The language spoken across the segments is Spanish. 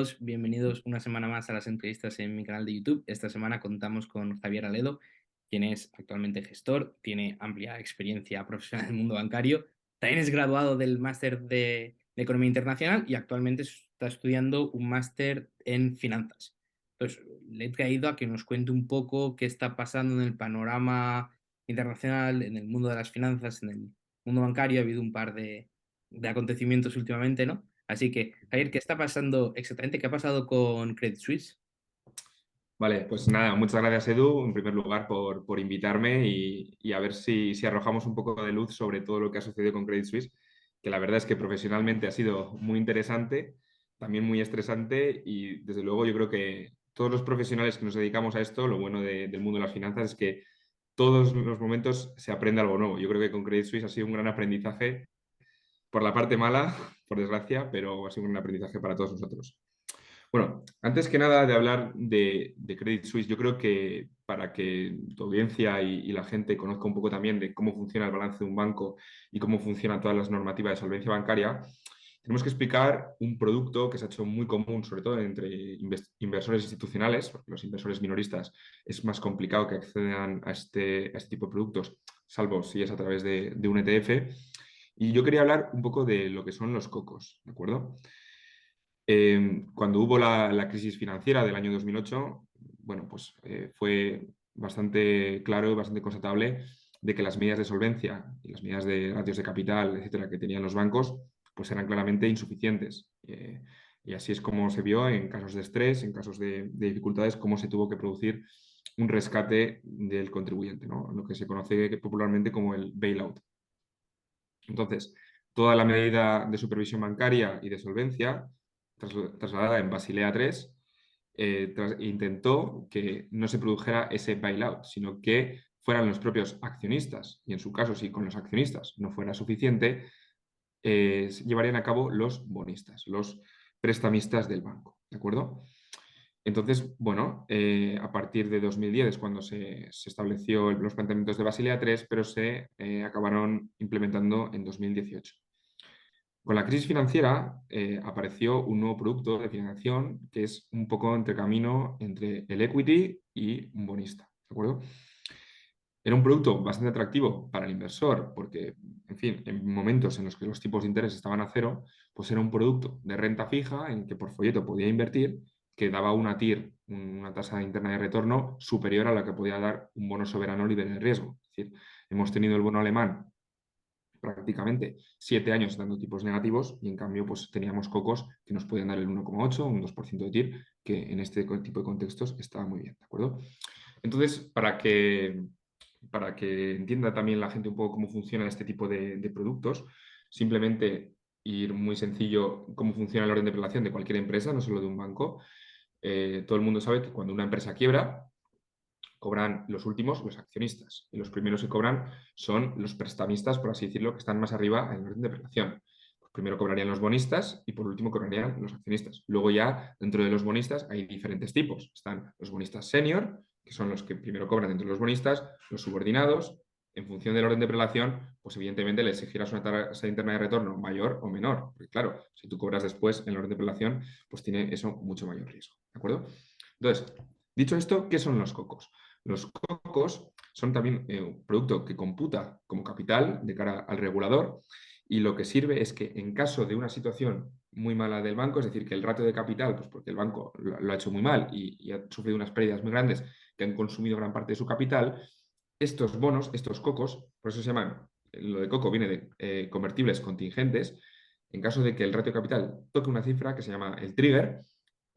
todos, bienvenidos una semana más a las entrevistas en mi canal de YouTube. Esta semana contamos con Javier Aledo, quien es actualmente gestor, tiene amplia experiencia profesional en el mundo bancario, también es graduado del máster de Economía Internacional y actualmente está estudiando un máster en finanzas. Entonces, le he traído a que nos cuente un poco qué está pasando en el panorama internacional, en el mundo de las finanzas, en el mundo bancario. Ha habido un par de acontecimientos últimamente, ¿no? Así que, Javier, ¿qué está pasando exactamente? ¿Qué ha pasado con Credit Suisse? Vale, pues nada, muchas gracias Edu, en primer lugar por invitarme y a ver si arrojamos un poco de luz sobre todo lo que ha sucedido con Credit Suisse, que la verdad es que profesionalmente ha sido muy interesante, también muy estresante y desde luego yo creo que todos los profesionales que nos dedicamos a esto, lo bueno del mundo de las finanzas es que todos los momentos se aprende algo nuevo. Yo creo que con Credit Suisse ha sido un gran aprendizaje por la parte mala, por desgracia, pero ha sido un gran aprendizaje para todos nosotros. Bueno, antes que nada de hablar de Credit Suisse, yo creo que para que tu audiencia y la gente conozca un poco también de cómo funciona el balance de un banco y cómo funcionan todas las normativas de solvencia bancaria, tenemos que explicar un producto que se ha hecho muy común, sobre todo entre inversores institucionales, porque los inversores minoristas es más complicado que accedan a este tipo de productos, salvo si es a través de un ETF. Y yo quería hablar un poco de lo que son los cocos, ¿de acuerdo? Cuando hubo la crisis financiera del año 2008, bueno, pues fue bastante claro y bastante constatable de que las medidas de solvencia y las medidas de ratios de capital, etcétera, que tenían los bancos, pues eran claramente insuficientes. Y así es como se vio en casos de estrés, en casos de dificultades, cómo se tuvo que producir un rescate del contribuyente, ¿no? Lo que se conoce popularmente como el bailout. Entonces, toda la medida de supervisión bancaria y de solvencia trasladada en Basilea III intentó que no se produjera ese bailout, sino que fueran los propios accionistas, y en su caso, si con los accionistas no fuera suficiente, llevarían a cabo los bonistas, los prestamistas del banco, ¿de acuerdo? Entonces, bueno, a partir de 2010 es cuando se estableció los planteamientos de Basilea III, pero se acabaron implementando en 2018. Con la crisis financiera apareció un nuevo producto de financiación que es un poco entre camino entre el equity y un bonista, ¿de acuerdo? Era un producto bastante atractivo para el inversor porque, en fin, en momentos en los que los tipos de interés estaban a cero, pues era un producto de renta fija en que por folleto podía invertir, que daba una TIR, una tasa interna de retorno superior a la que podía dar un bono soberano libre de riesgo. Es decir, hemos tenido el bono alemán prácticamente 7 años dando tipos negativos y en cambio pues teníamos cocos que nos podían dar el 1,8, un 2% de TIR, que en este tipo de contextos estaba muy bien, ¿de acuerdo? Entonces, para que entienda también la gente un poco cómo funciona este tipo de productos, simplemente ir muy sencillo cómo funciona el orden de prelación de cualquier empresa, no solo de un banco. Todo el mundo sabe que cuando una empresa quiebra, cobran los últimos los accionistas y los primeros que cobran son los prestamistas, por así decirlo, que están más arriba en el orden de prelación. Pues primero cobrarían los bonistas y por último cobrarían los accionistas. Luego ya dentro de los bonistas hay diferentes tipos. Están los bonistas senior, que son los que primero cobran dentro de los bonistas, los subordinados. En función del orden de prelación, pues evidentemente le exigirás una tasa interna de retorno mayor o menor. Porque claro, si tú cobras después en el orden de prelación, pues tiene eso mucho mayor riesgo. ¿De acuerdo? Entonces, dicho esto, ¿qué son los cocos? Los cocos son también un producto que computa como capital de cara al regulador y lo que sirve es que en caso de una situación muy mala del banco, es decir, que el ratio de capital, pues porque el banco lo ha hecho muy mal y ha sufrido unas pérdidas muy grandes que han consumido gran parte de su capital, estos bonos, estos cocos, por eso se llaman, lo de coco viene de convertibles contingentes, en caso de que el ratio de capital toque una cifra que se llama el trigger,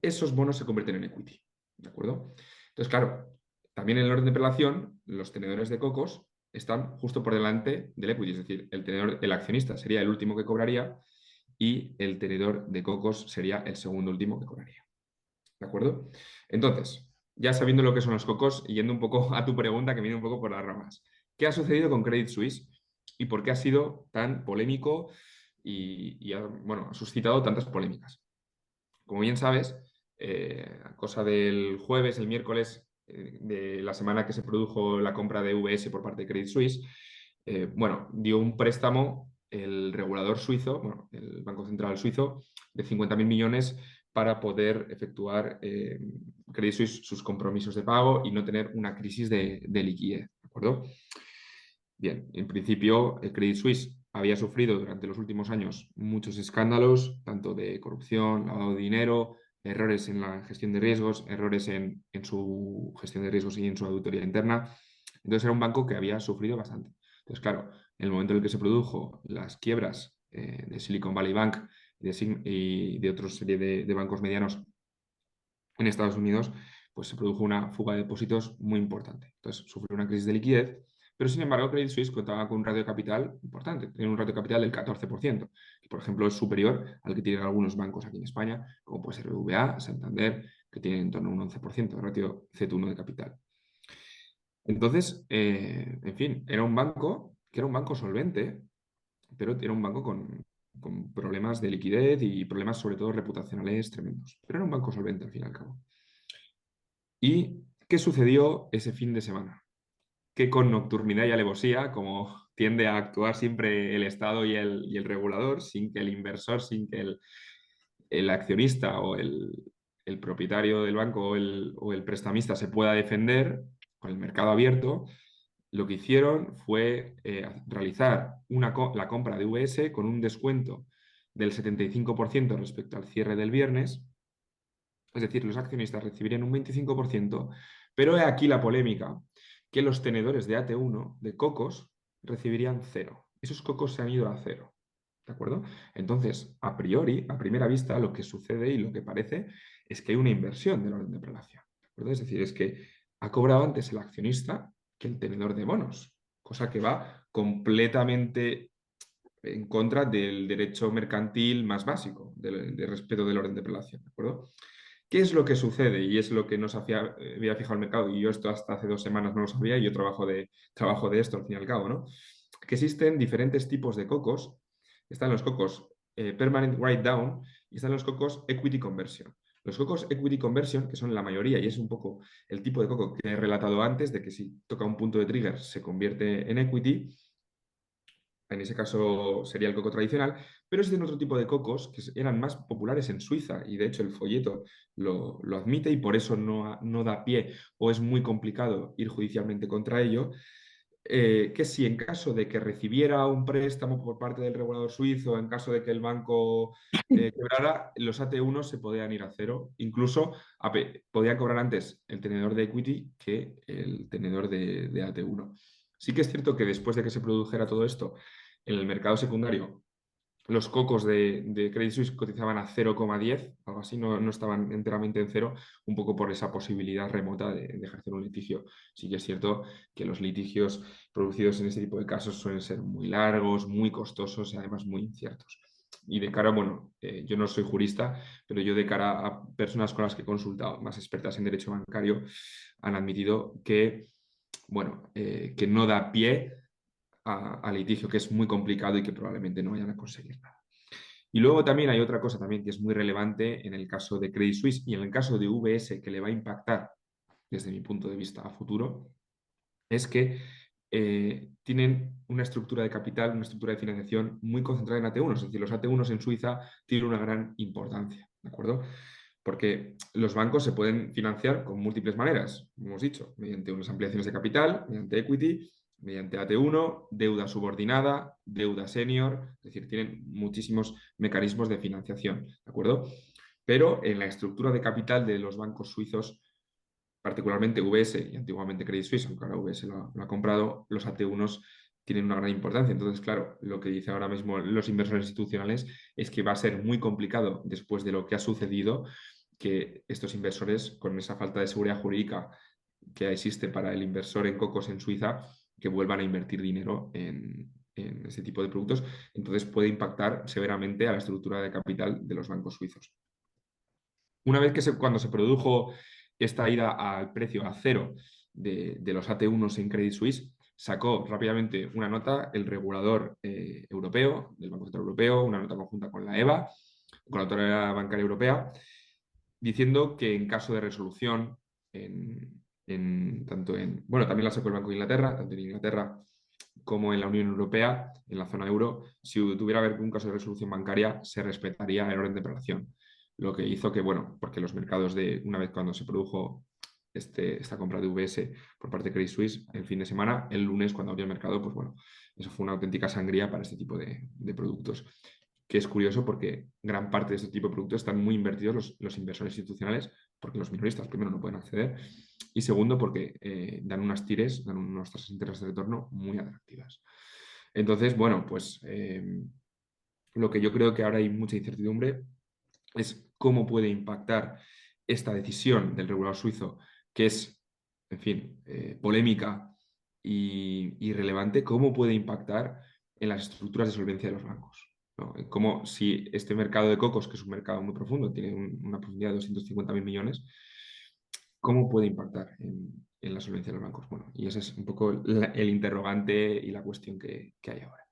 esos bonos se convierten en equity, ¿de acuerdo? Entonces, claro, también en el orden de prelación, los tenedores de cocos están justo por delante del equity, es decir, el accionista sería el último que cobraría y el tenedor de cocos sería el segundo último que cobraría. ¿De acuerdo? Entonces, ya sabiendo lo que son los cocos y yendo un poco a tu pregunta que viene un poco por las ramas, ¿qué ha sucedido con Credit Suisse y por qué ha sido tan polémico y bueno, ha suscitado tantas polémicas? Como bien sabes, a cosa del jueves, el miércoles de la semana que se produjo la compra de VS por parte de Credit Suisse, bueno, dio un préstamo el regulador suizo, bueno, el Banco Central suizo, de 50.000 millones para poder efectuar Credit Suisse sus compromisos de pago y no tener una crisis de liquidez, ¿de acuerdo? Bien, en principio, el Credit Suisse había sufrido durante los últimos años muchos escándalos, tanto de corrupción, lavado de dinero, errores en la gestión de riesgos, errores en su gestión de riesgos y en su auditoría interna. Entonces era un banco que había sufrido bastante. Entonces, claro, en el momento en el que se produjo las quiebras de Silicon Valley Bank y de otra serie de bancos medianos en Estados Unidos, pues se produjo una fuga de depósitos muy importante. Entonces sufrió una crisis de liquidez, pero sin embargo Credit Suisse contaba con un ratio de capital importante, tiene un ratio de capital del 14%, que por ejemplo es superior al que tienen algunos bancos aquí en España, como puede ser BBVA, Santander, que tienen en torno a un 11% de ratio CET1 de capital. Entonces, en fin, era un banco que era un banco solvente, pero era un banco con problemas de liquidez y problemas sobre todo reputacionales tremendos. Pero era un banco solvente al fin y al cabo. ¿Y qué sucedió ese fin de semana? Que con nocturnidad y alevosía, como tiende a actuar siempre el Estado y el regulador, sin que el inversor, sin que el accionista o el propietario del banco o el prestamista se pueda defender con el mercado abierto, lo que hicieron fue realizar la compra de VS con un descuento del 75% respecto al cierre del viernes. Es decir, los accionistas recibirían un 25%, pero he aquí la polémica, que los tenedores de AT1, de cocos, recibirían cero. Esos cocos se han ido a cero. ¿De acuerdo? Entonces, a priori, a primera vista, lo que sucede y lo que parece es que hay una inversión del orden de prelación. ¿De acuerdo? Es decir, es que ha cobrado antes el accionista que el tenedor de bonos, cosa que va completamente en contra del derecho mercantil más básico, de respeto del orden de prelación. ¿De acuerdo? ¿Qué es lo que sucede? Y es lo que nos había fijado el mercado, y yo esto hasta hace 2 semanas no lo sabía, y yo trabajo de esto al fin y al cabo, ¿no? Que existen diferentes tipos de cocos. Están los cocos Permanent Write Down y están los cocos Equity Conversion. Los cocos Equity Conversion, que son la mayoría, y es un poco el tipo de coco que he relatado antes, de que si toca un punto de trigger se convierte en equity, en ese caso sería el coco tradicional, pero existen otro tipo de cocos que eran más populares en Suiza y de hecho el folleto lo admite y por eso no da pie o es muy complicado ir judicialmente contra ello, que si en caso de que recibiera un préstamo por parte del regulador suizo, en caso de que el banco quebrara, los AT1 se podían ir a cero, incluso podía cobrar antes el tenedor de equity que el tenedor de AT1. Sí que es cierto que después de que se produjera todo esto, en el mercado secundario, los cocos de Credit Suisse cotizaban a 0,10, algo así, no estaban enteramente en cero, un poco por esa posibilidad remota de ejercer un litigio. Sí que es cierto que los litigios producidos en este tipo de casos suelen ser muy largos, muy costosos y además muy inciertos. Y de cara, bueno, yo no soy jurista, pero yo de cara a personas con las que he consultado, más expertas en derecho bancario, han admitido que, bueno, que no da pie a litigio, que es muy complicado y que probablemente no vayan a conseguir nada. Y luego también hay otra cosa también que es muy relevante en el caso de Credit Suisse y en el caso de UBS que le va a impactar desde mi punto de vista a futuro, es que tienen una estructura de capital, una estructura de financiación muy concentrada en AT1. Es decir, los AT1 en Suiza tienen una gran importancia, ¿de acuerdo? Porque los bancos se pueden financiar con múltiples maneras, como hemos dicho, mediante unas ampliaciones de capital, mediante equity, mediante AT1, deuda subordinada, deuda senior, es decir, tienen muchísimos mecanismos de financiación, ¿de acuerdo? Pero en la estructura de capital de los bancos suizos, particularmente UBS y antiguamente Credit Suisse, aunque ahora UBS lo ha comprado, los AT1s tienen una gran importancia. Entonces, claro, lo que dicen ahora mismo los inversores institucionales es que va a ser muy complicado después de lo que ha sucedido que estos inversores, con esa falta de seguridad jurídica que existe para el inversor en cocos en Suiza, que vuelvan a invertir dinero en ese tipo de productos. Entonces puede impactar severamente a la estructura de capital de los bancos suizos. Una vez que cuando se produjo esta ida al precio a cero de los AT1s en Credit Suisse, sacó rápidamente una nota el regulador europeo, del Banco Central Europeo, una nota conjunta con la EBA, con la Autoridad Bancaria Europea, diciendo que en caso de resolución, bueno, también la sacó el Banco de Inglaterra, tanto en Inglaterra como en la Unión Europea, en la zona euro, si tuviera que haber un caso de resolución bancaria, se respetaría el orden de prelación. lo que hizo que, bueno, porque los mercados una vez cuando se produjo esta compra de UBS por parte de Credit Suisse el fin de semana, el lunes cuando abrió el mercado, pues bueno, eso fue una auténtica sangría para este tipo de productos. Que es curioso porque gran parte de este tipo de productos están muy invertidos los inversores institucionales, porque los minoristas primero no pueden acceder, y segundo porque dan dan unas tasas de interés de retorno muy atractivas. Entonces, bueno, pues lo que yo creo que ahora hay mucha incertidumbre es cómo puede impactar esta decisión del regulador suizo, que es, en fin, polémica y relevante, cómo puede impactar en las estructuras de solvencia de los bancos. ¿No? Como si este mercado de cocos, que es un mercado muy profundo, tiene una profundidad de 250.000 millones, ¿cómo puede impactar en la solvencia de los bancos? Bueno, y ese es un poco el interrogante y la cuestión que hay ahora.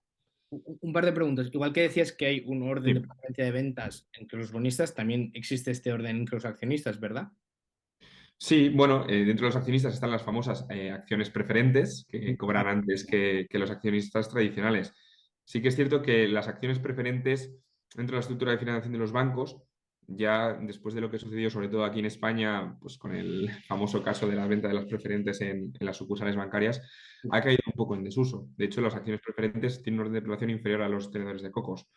Un par de preguntas. Igual que decías que hay un orden de Sí. preferencia de ventas entre los bonistas, también existe este orden entre los accionistas, ¿verdad? Sí, bueno, dentro de los accionistas están las famosas acciones preferentes que cobran antes que los accionistas tradicionales. Sí que es cierto que las acciones preferentes dentro de la estructura de financiación de los bancos, ya después de lo que sucedió, sobre todo aquí en España, pues con el famoso caso de la venta de las preferentes en las sucursales bancarias, ha caído un poco en desuso. De hecho, las acciones preferentes tienen un orden de población inferior a los tenedores de cocos.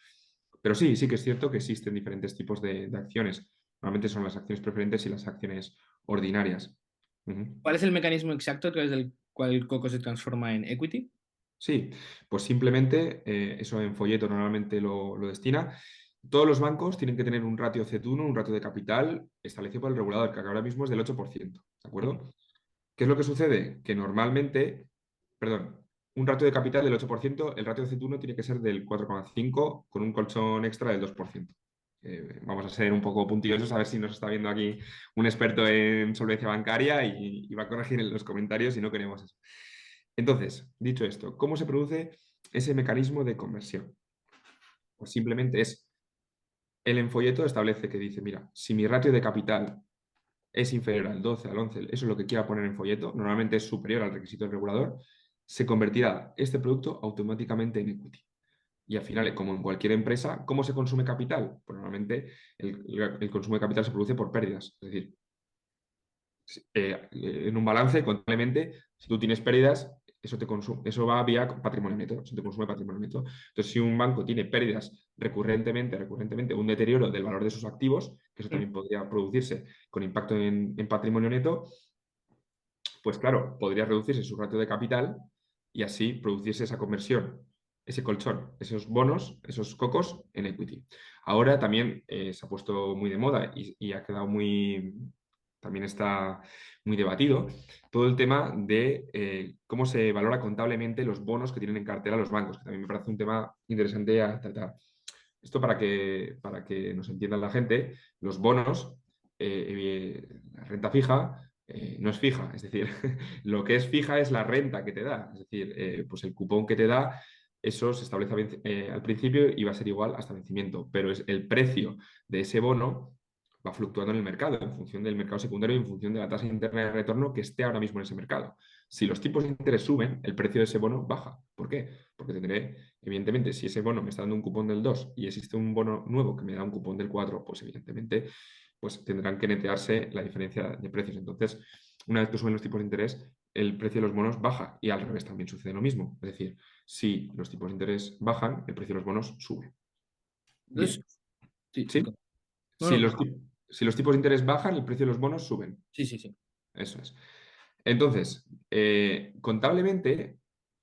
Pero sí, sí que es cierto que existen diferentes tipos de acciones. Normalmente son las acciones preferentes y las acciones ordinarias. Ujú. ¿Cuál es el mecanismo exacto a través del cual el coco se transforma en equity? Sí, pues simplemente eso en folleto normalmente lo destina. Todos los bancos tienen que tener un ratio CET1, un ratio de capital establecido por el regulador, que ahora mismo es del 8%, ¿de acuerdo? ¿Qué es lo que sucede? Que normalmente, perdón, un ratio de capital del 8%, el ratio de CET1 tiene que ser del 4,5 con un colchón extra del 2%. Vamos a ser un poco puntillosos a ver si nos está viendo aquí un experto en solvencia bancaria y va a corregir en los comentarios si no queremos eso. Entonces, dicho esto, ¿cómo se produce ese mecanismo de conversión? Pues simplemente es, el enfolleto establece que dice, mira, si mi ratio de capital es inferior al 12, al 11, eso es lo que quiera poner en folleto, normalmente es superior al requisito del regulador, se convertirá este producto automáticamente en equity. Y al final, como en cualquier empresa, ¿cómo se consume capital? Pues normalmente el consumo de capital se produce por pérdidas. Es decir, en un balance, contablemente, si tú tienes pérdidas, eso va vía patrimonio neto, eso te consume patrimonio neto. Entonces, si un banco tiene pérdidas recurrentemente, un deterioro del valor de sus activos, que eso también podría producirse con impacto en patrimonio neto, pues claro, podría reducirse su ratio de capital y así producirse esa conversión, ese colchón, esos bonos, esos cocos en equity. Ahora también se ha puesto muy de moda y ha quedado también está muy debatido todo el tema de cómo se valora contablemente los bonos que tienen en cartera los bancos, que también me parece un tema interesante a tratar. Esto para que nos entienda la gente, los bonos, la renta fija, no es fija, es decir, lo que es fija es la renta que te da, es decir, pues el cupón que te da, eso se establece al principio y va a ser igual hasta vencimiento, pero es el precio de ese bono va fluctuando en el mercado, en función del mercado secundario y en función de la tasa interna de retorno que esté ahora mismo en ese mercado. Si los tipos de interés suben, el precio de ese bono baja. ¿Por qué? Porque tendré, evidentemente, si ese bono me está dando un cupón del 2 y existe un bono nuevo que me da un cupón del 4, pues evidentemente pues tendrán que netearse la diferencia de precios. Entonces, una vez que suben los tipos de interés, el precio de los bonos baja y al revés también sucede lo mismo. Es decir, si los tipos de interés bajan, el precio de los bonos sube. Entonces, Bien, sí, ¿sí? no, Si no, si los tipos de interés bajan, el precio de los bonos suben. sí, sí, sí. Eso es. Entonces, contablemente,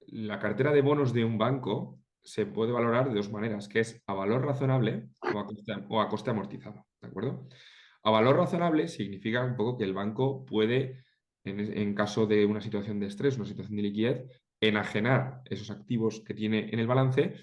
la cartera de bonos de un banco se puede valorar de dos maneras, que es a valor razonable o a coste amortizado, ¿de acuerdo? A valor razonable significa un poco que el banco puede, en caso de una situación de estrés, una situación de liquidez, enajenar esos activos que tiene en el balance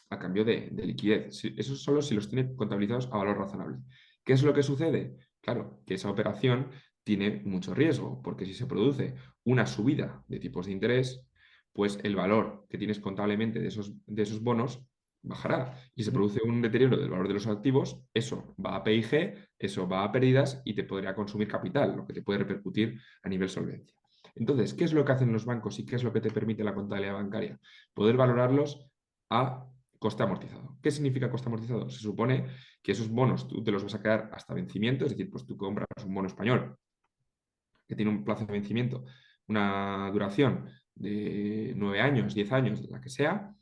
a cambio de liquidez. Eso solo si los tiene contabilizados a valor razonable. ¿Qué es lo que sucede? Claro, que esa operación tiene mucho riesgo, porque si se produce una subida de tipos de interés, pues el valor que tienes contablemente de esos bonos bajará y se produce un deterioro del valor de los activos, eso va a PIG, eso va a pérdidas y te podría consumir capital, lo que te puede repercutir a nivel solvencia. Entonces, ¿qué es lo que hacen los bancos y qué es lo que te permite la contabilidad bancaria? Poder valorarlos a coste amortizado. ¿Qué significa coste amortizado? Se supone que esos bonos tú te los vas a quedar hasta vencimiento, es decir, pues tú compras un bono español que tiene un plazo de vencimiento, una duración de 9 años, 10 años, la que sea,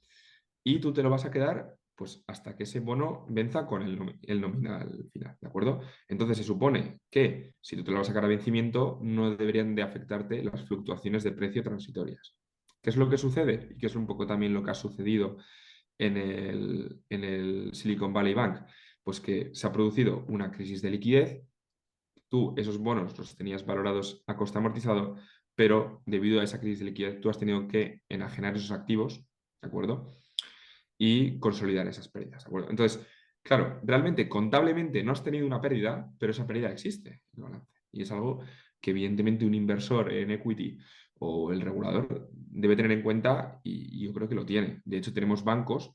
y tú te lo vas a quedar pues hasta que ese bono venza con el nominal final, ¿de acuerdo? Entonces se supone que si tú te lo vas a sacar a vencimiento no deberían de afectarte las fluctuaciones de precio transitorias. ¿Qué es lo que sucede? Y que es un poco también lo que ha sucedido en el Silicon Valley Bank, pues que se ha producido una crisis de liquidez. Tú esos bonos los tenías valorados a coste amortizado, pero debido a esa crisis de liquidez tú has tenido que enajenar esos activos, ¿de acuerdo? Y consolidar esas pérdidas, ¿de acuerdo? Entonces, claro, realmente contablemente no has tenido una pérdida, pero esa pérdida existe en el balance. Y es algo que evidentemente un inversor en equity o el regulador debe tener en cuenta y yo creo que lo tiene. De hecho, tenemos bancos,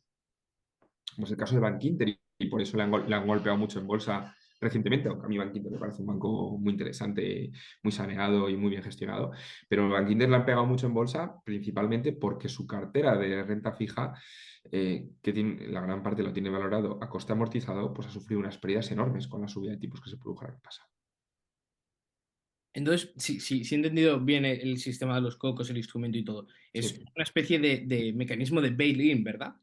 como es el caso de Bank Inter, y por eso le han golpeado mucho en bolsa recientemente, aunque a mí Bank Inter me parece un banco muy interesante, muy saneado y muy bien gestionado, pero Bank Inter le han pegado mucho en bolsa principalmente porque su cartera de renta fija, que tiene, la gran parte lo tiene valorado a coste amortizado, pues ha sufrido unas pérdidas enormes con la subida de tipos que se produjo el año pasado. Entonces, si he entendido bien el sistema de los cocos, el instrumento y todo, es Sí, una especie de mecanismo de bail-in, ¿verdad?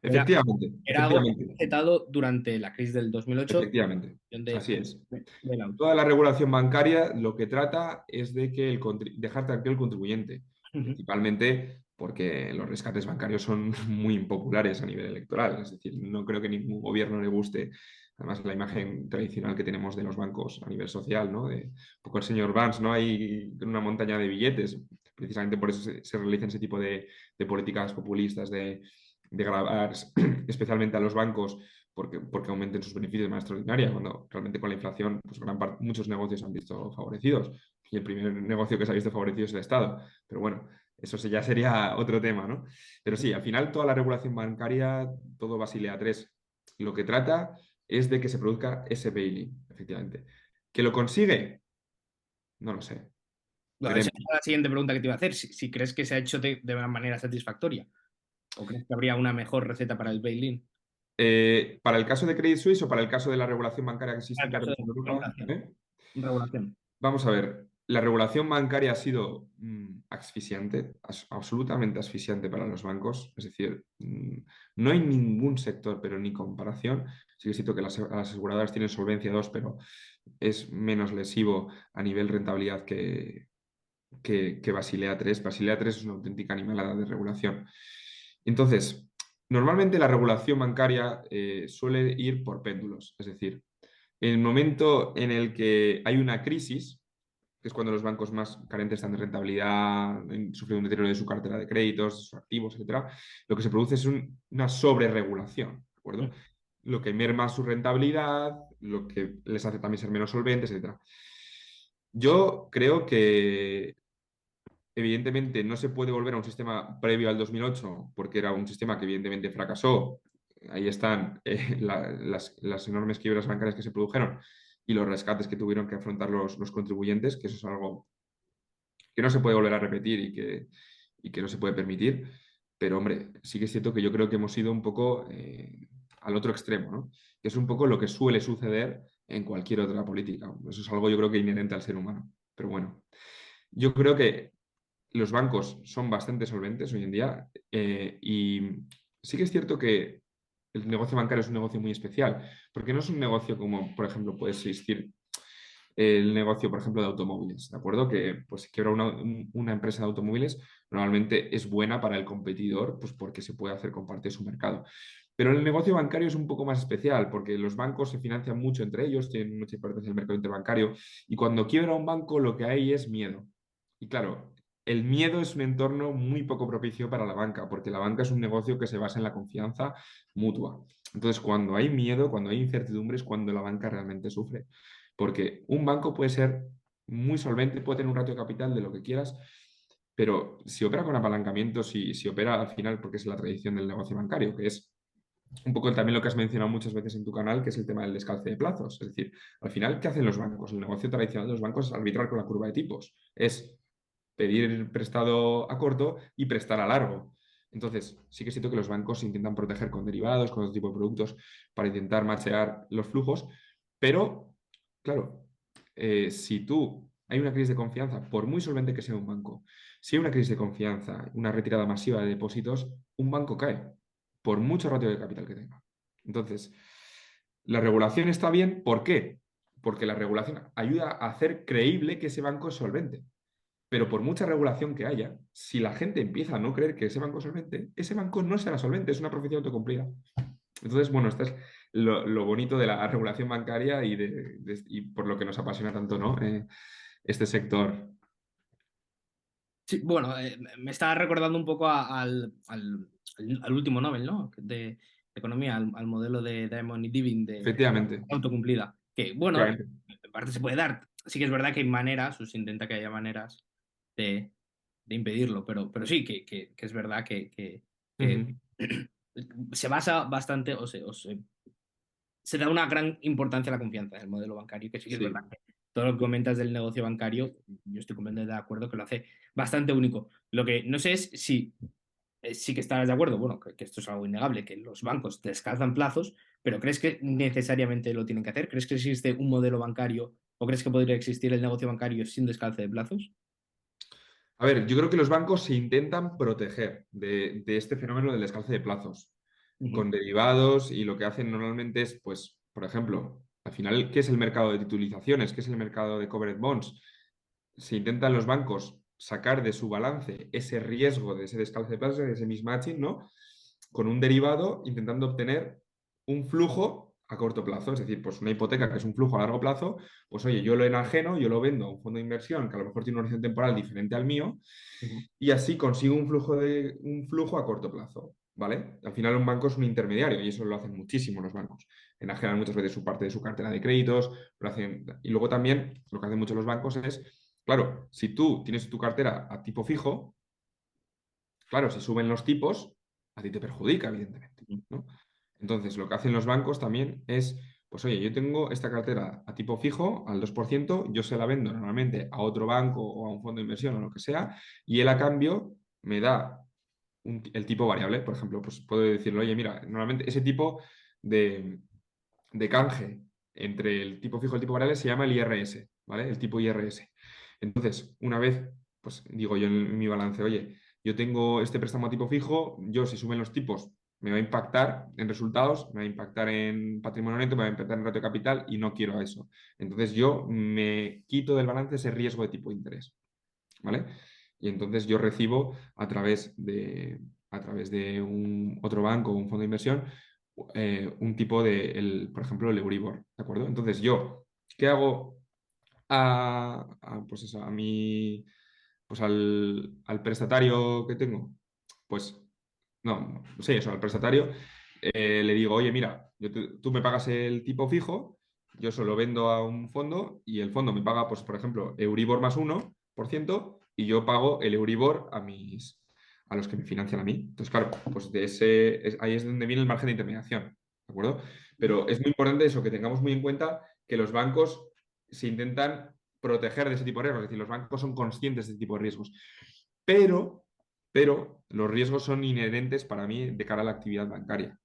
Era, efectivamente, era algo efectivamente, recetado durante la crisis del 2008, efectivamente, de así es. bailout. Toda la regulación bancaria lo que trata es de que dejar tranquilo al contribuyente, Ujú. principalmente porque los rescates bancarios son muy impopulares a nivel electoral. Es decir, no creo que ningún gobierno le guste, además, la imagen tradicional que tenemos de los bancos a nivel social, ¿no? De un poco el señor Vance, ¿no? Hay una montaña de billetes. Precisamente por eso se realizan ese tipo de políticas populistas de gravar especialmente a los bancos porque aumenten sus beneficios de manera extraordinaria, cuando realmente con la inflación pues muchos negocios se han visto favorecidos y el primer negocio que se ha visto favorecido es el Estado. Pero bueno, eso ya sería otro tema, ¿no? Pero sí, al final toda la regulación bancaria, todo Basilea III, lo que trata es de que se produzca ese bail-in, efectivamente. ¿Que lo consigue? No lo sé. Bueno, esa Veremos. es la siguiente pregunta que te iba a hacer. Si crees que se ha hecho de una manera satisfactoria o crees que habría una mejor receta para el bail-in. ¿Para el caso de Credit Suisse o para el caso de la regulación bancaria que En existe el en caso de en Europa? regulación. Regulación. Vamos a ver, la regulación bancaria ha sido asfixiante, absolutamente asfixiante para los bancos. Es decir, no hay ningún sector, pero ni comparación. Sí que es cierto que las aseguradoras tienen solvencia 2, pero es menos lesivo a nivel rentabilidad que Basilea 3. Basilea 3 es una auténtica animalada de regulación. Entonces, normalmente la regulación bancaria suele ir por péndulos. Es decir, en el momento en el que hay una crisis, que es cuando los bancos más carentes están de rentabilidad, sufren un deterioro de su cartera de créditos, de sus activos, etcétera, lo que se produce es una sobreregulación, ¿de acuerdo? Lo que merma su rentabilidad, lo que les hace también ser menos solventes, etcétera. Yo creo que evidentemente no se puede volver a un sistema previo al 2008 porque era un sistema que evidentemente fracasó. Ahí están las enormes quiebras bancarias que se produjeron y los rescates que tuvieron que afrontar los contribuyentes, que eso es algo que no se puede volver a repetir y que no se puede permitir. Pero hombre, sí que es cierto que yo creo que hemos ido un poco al otro extremo, ¿no? Que es un poco lo que suele suceder en cualquier otra política. Eso es algo yo creo que inherente al ser humano. Pero bueno, yo creo que los bancos son bastante solventes hoy en día y sí que es cierto que el negocio bancario es un negocio muy especial, porque no es un negocio como, por ejemplo, puede existir el negocio, por ejemplo, de automóviles, ¿de acuerdo? Que pues si quiebra una empresa de automóviles, normalmente es buena para el competidor, pues porque se puede hacer con parte de su mercado. Pero el negocio bancario es un poco más especial, porque los bancos se financian mucho entre ellos, tienen mucha importancia en el mercado interbancario, y cuando quiebra un banco lo que hay es miedo. Y claro, el miedo es un entorno muy poco propicio para la banca, porque la banca es un negocio que se basa en la confianza mutua. Entonces, cuando hay miedo, cuando hay incertidumbre, es cuando la banca realmente sufre. Porque un banco puede ser muy solvente, puede tener un ratio de capital de lo que quieras, pero si opera con apalancamiento, si opera al final, porque es la tradición del negocio bancario, que es un poco también lo que has mencionado muchas veces en tu canal, que es el tema del descalce de plazos. Es decir, al final, ¿qué hacen los bancos? El negocio tradicional de los bancos es arbitrar con la curva de tipos. Es pedir prestado a corto y prestar a largo. Entonces, sí que siento que los bancos se intentan proteger con derivados, con otro tipo de productos, para intentar machear los flujos, pero, claro, si tú hay una crisis de confianza, por muy solvente que sea un banco, si hay una crisis de confianza, una retirada masiva de depósitos, un banco cae, por mucho ratio de capital que tenga. Entonces, la regulación está bien, ¿por qué? Porque la regulación ayuda a hacer creíble que ese banco es solvente. Pero por mucha regulación que haya, si la gente empieza a no creer que ese banco es solvente, ese banco no será solvente, es una profecía autocumplida. Entonces, bueno, esto es lo bonito de la regulación bancaria y por lo que nos apasiona tanto, ¿no? Este sector. Sí, bueno, me está recordando un poco al último Nobel, ¿no? De economía, al modelo de Diamond y Divin de Efectivamente. autocumplida. Que, bueno, Efectivamente. en parte se puede dar. Sí que es verdad que hay maneras, o se intenta que haya maneras de, de impedirlo, pero sí, que es verdad que Ujú. se basa bastante, se da una gran importancia a la confianza en el modelo bancario, que sí que es verdad Sí. que todo lo que comentas del negocio bancario, yo estoy completamente de acuerdo que lo hace bastante único. Lo que no sé es si sí que estarás de acuerdo, bueno, que esto es algo innegable, que los bancos descalzan plazos, pero ¿crees que necesariamente lo tienen que hacer? ¿Crees que existe un modelo bancario o crees que podría existir el negocio bancario sin descalce de plazos? A ver, yo creo que los bancos se intentan proteger de este fenómeno del descalce de plazos Ujú, con derivados y lo que hacen normalmente es, pues, por ejemplo, al final, ¿qué es el mercado de titulizaciones? ¿Qué es el mercado de covered bonds? Se intentan los bancos sacar de su balance ese riesgo de ese descalce de plazos, de ese mismatching, ¿no? Con un derivado intentando obtener un flujo a corto plazo, es decir, pues una hipoteca que es un flujo a largo plazo, pues oye, yo lo enajeno, yo lo vendo a un fondo de inversión que a lo mejor tiene una horizonte temporal diferente al mío ujú. y así consigo un flujo a corto plazo, ¿vale? Al final un banco es un intermediario y eso lo hacen muchísimo los bancos. Enajenan muchas veces su parte de su cartera de créditos, lo hacen, y luego también lo que hacen muchos los bancos es, claro, si tú tienes tu cartera a tipo fijo, claro, si suben los tipos, a ti te perjudica, evidentemente, ¿no? Entonces, lo que hacen los bancos también es, pues oye, yo tengo esta cartera a tipo fijo, al 2%, yo se la vendo normalmente a otro banco o a un fondo de inversión o lo que sea, y él a cambio me da el tipo variable. Por ejemplo, pues puedo decirle, oye, mira, normalmente ese tipo de, de canje entre el tipo fijo y el tipo variable se llama el IRS, ¿vale? El tipo IRS. Entonces, una vez, pues digo yo en mi balance, oye, yo tengo este préstamo a tipo fijo, yo si suben los tipos me va a impactar en resultados, me va a impactar en patrimonio neto, me va a impactar en ratio de capital y no quiero eso. Entonces yo me quito del balance ese riesgo de tipo de interés, ¿vale? Y entonces yo recibo a través de otro banco o un fondo de inversión un tipo por ejemplo, el Euribor, ¿de acuerdo? Entonces yo, ¿qué hago pues eso, pues al prestatario que tengo? Pues no, sí, eso, al prestatario le digo, oye, mira, tú me pagas el tipo fijo, yo se lo vendo a un fondo y el fondo me paga, pues, por ejemplo, Euribor más 1% y yo pago el Euribor a los que me financian a mí. Entonces, claro, pues ahí es donde viene el margen de intermediación, ¿de acuerdo? Pero es muy importante eso, que tengamos muy en cuenta que los bancos se intentan proteger de ese tipo de riesgos, es decir, los bancos son conscientes de ese tipo de riesgos. Pero los riesgos son inherentes para mí de cara a la actividad bancaria.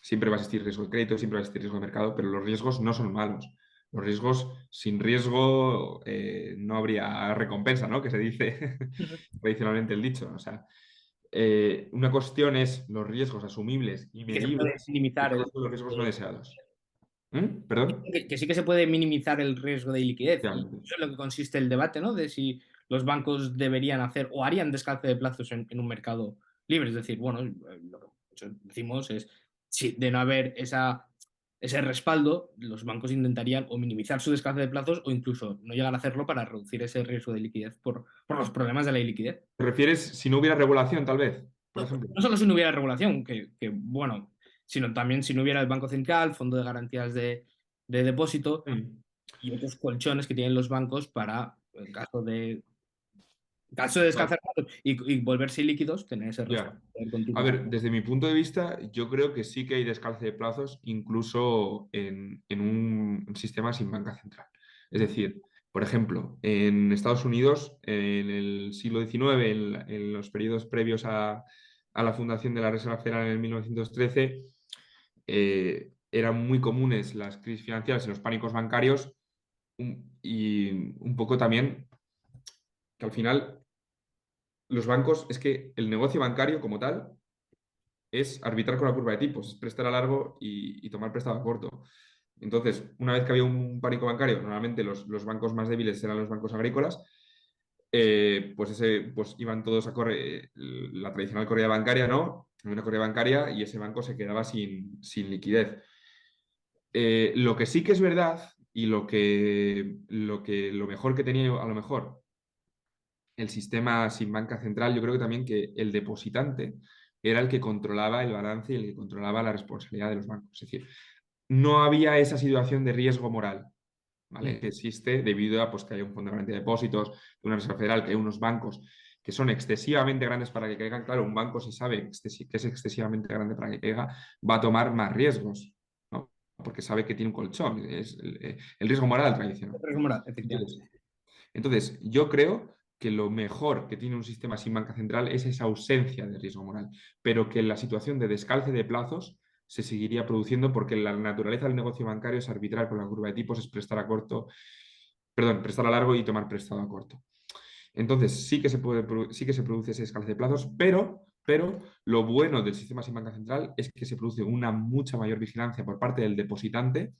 Siempre va a existir riesgo de crédito, siempre va a existir riesgo de mercado, pero los riesgos no son malos. Los riesgos, sin riesgo, no habría recompensa, ¿no? Que se dice tradicionalmente el dicho. O sea, una cuestión es los riesgos asumibles y Y que se puede medibles y minimizar otra cosa son los riesgos no deseados. ¿Perdón? que sí que se puede minimizar el riesgo de liquidez. Y Efectivamente. eso es lo que consiste el debate, ¿no? De si los bancos deberían hacer o harían descalce de plazos en un mercado libre. Es decir, bueno, lo que muchos decimos es, si de no haber ese respaldo, los bancos intentarían o minimizar su descalce de plazos o incluso no llegar a hacerlo para reducir ese riesgo de liquidez por los problemas de la liquidez. ¿Te refieres si no hubiera regulación, tal vez? Por No, ejemplo. no solo si no hubiera regulación, bueno, sino también si no hubiera el Banco Central, Fondo de Garantías de Depósito Mm. y otros colchones que tienen los bancos para, en caso de descansar y volverse líquidos, tener ese respaldo Ya. A continuo. ver, desde mi punto de vista, yo creo que sí que hay descalce de plazos, incluso en un sistema sin banca central. Es decir, por ejemplo, en Estados Unidos, en el siglo XIX, en los periodos previos a la fundación de la Reserva Federal en el 1913, eran muy comunes las crisis financieras y los pánicos bancarios y un poco también que al final los bancos, es que el negocio bancario como tal es arbitrar con la curva de tipos, es prestar a largo y tomar prestado a corto. Entonces, una vez que había un pánico bancario, normalmente los bancos más débiles eran los bancos agrícolas, pues iban todos a correr, la tradicional corrida bancaria, ¿no? Una corrida bancaria y ese banco se quedaba sin liquidez. Lo que sí que es verdad y lo mejor que tenía a lo mejor el sistema sin banca central, yo creo que también que el depositante era el que controlaba el balance y el que controlaba la responsabilidad de los bancos. Es decir, no había esa situación de riesgo moral, ¿vale? Que existe debido a pues, que hay un fondo de garantía de depósitos, una reserva federal, que hay unos bancos que son excesivamente grandes para que caigan. Claro, un banco si sabe que es excesivamente grande para que caiga, va a tomar más riesgos, ¿no? Porque sabe que tiene un colchón, es el riesgo moral tradicional. Efectivamente. Entonces, yo creo que lo mejor que tiene un sistema sin banca central es esa ausencia de riesgo moral, pero que la situación de descalce de plazos se seguiría produciendo porque la naturaleza del negocio bancario es arbitrar con la curva de tipos, es prestar a corto, perdón, prestar a largo y tomar prestado a corto. Entonces, sí que se produce ese descalce de plazos, pero lo bueno del sistema sin banca central es que se produce una mucha mayor vigilancia por parte del depositante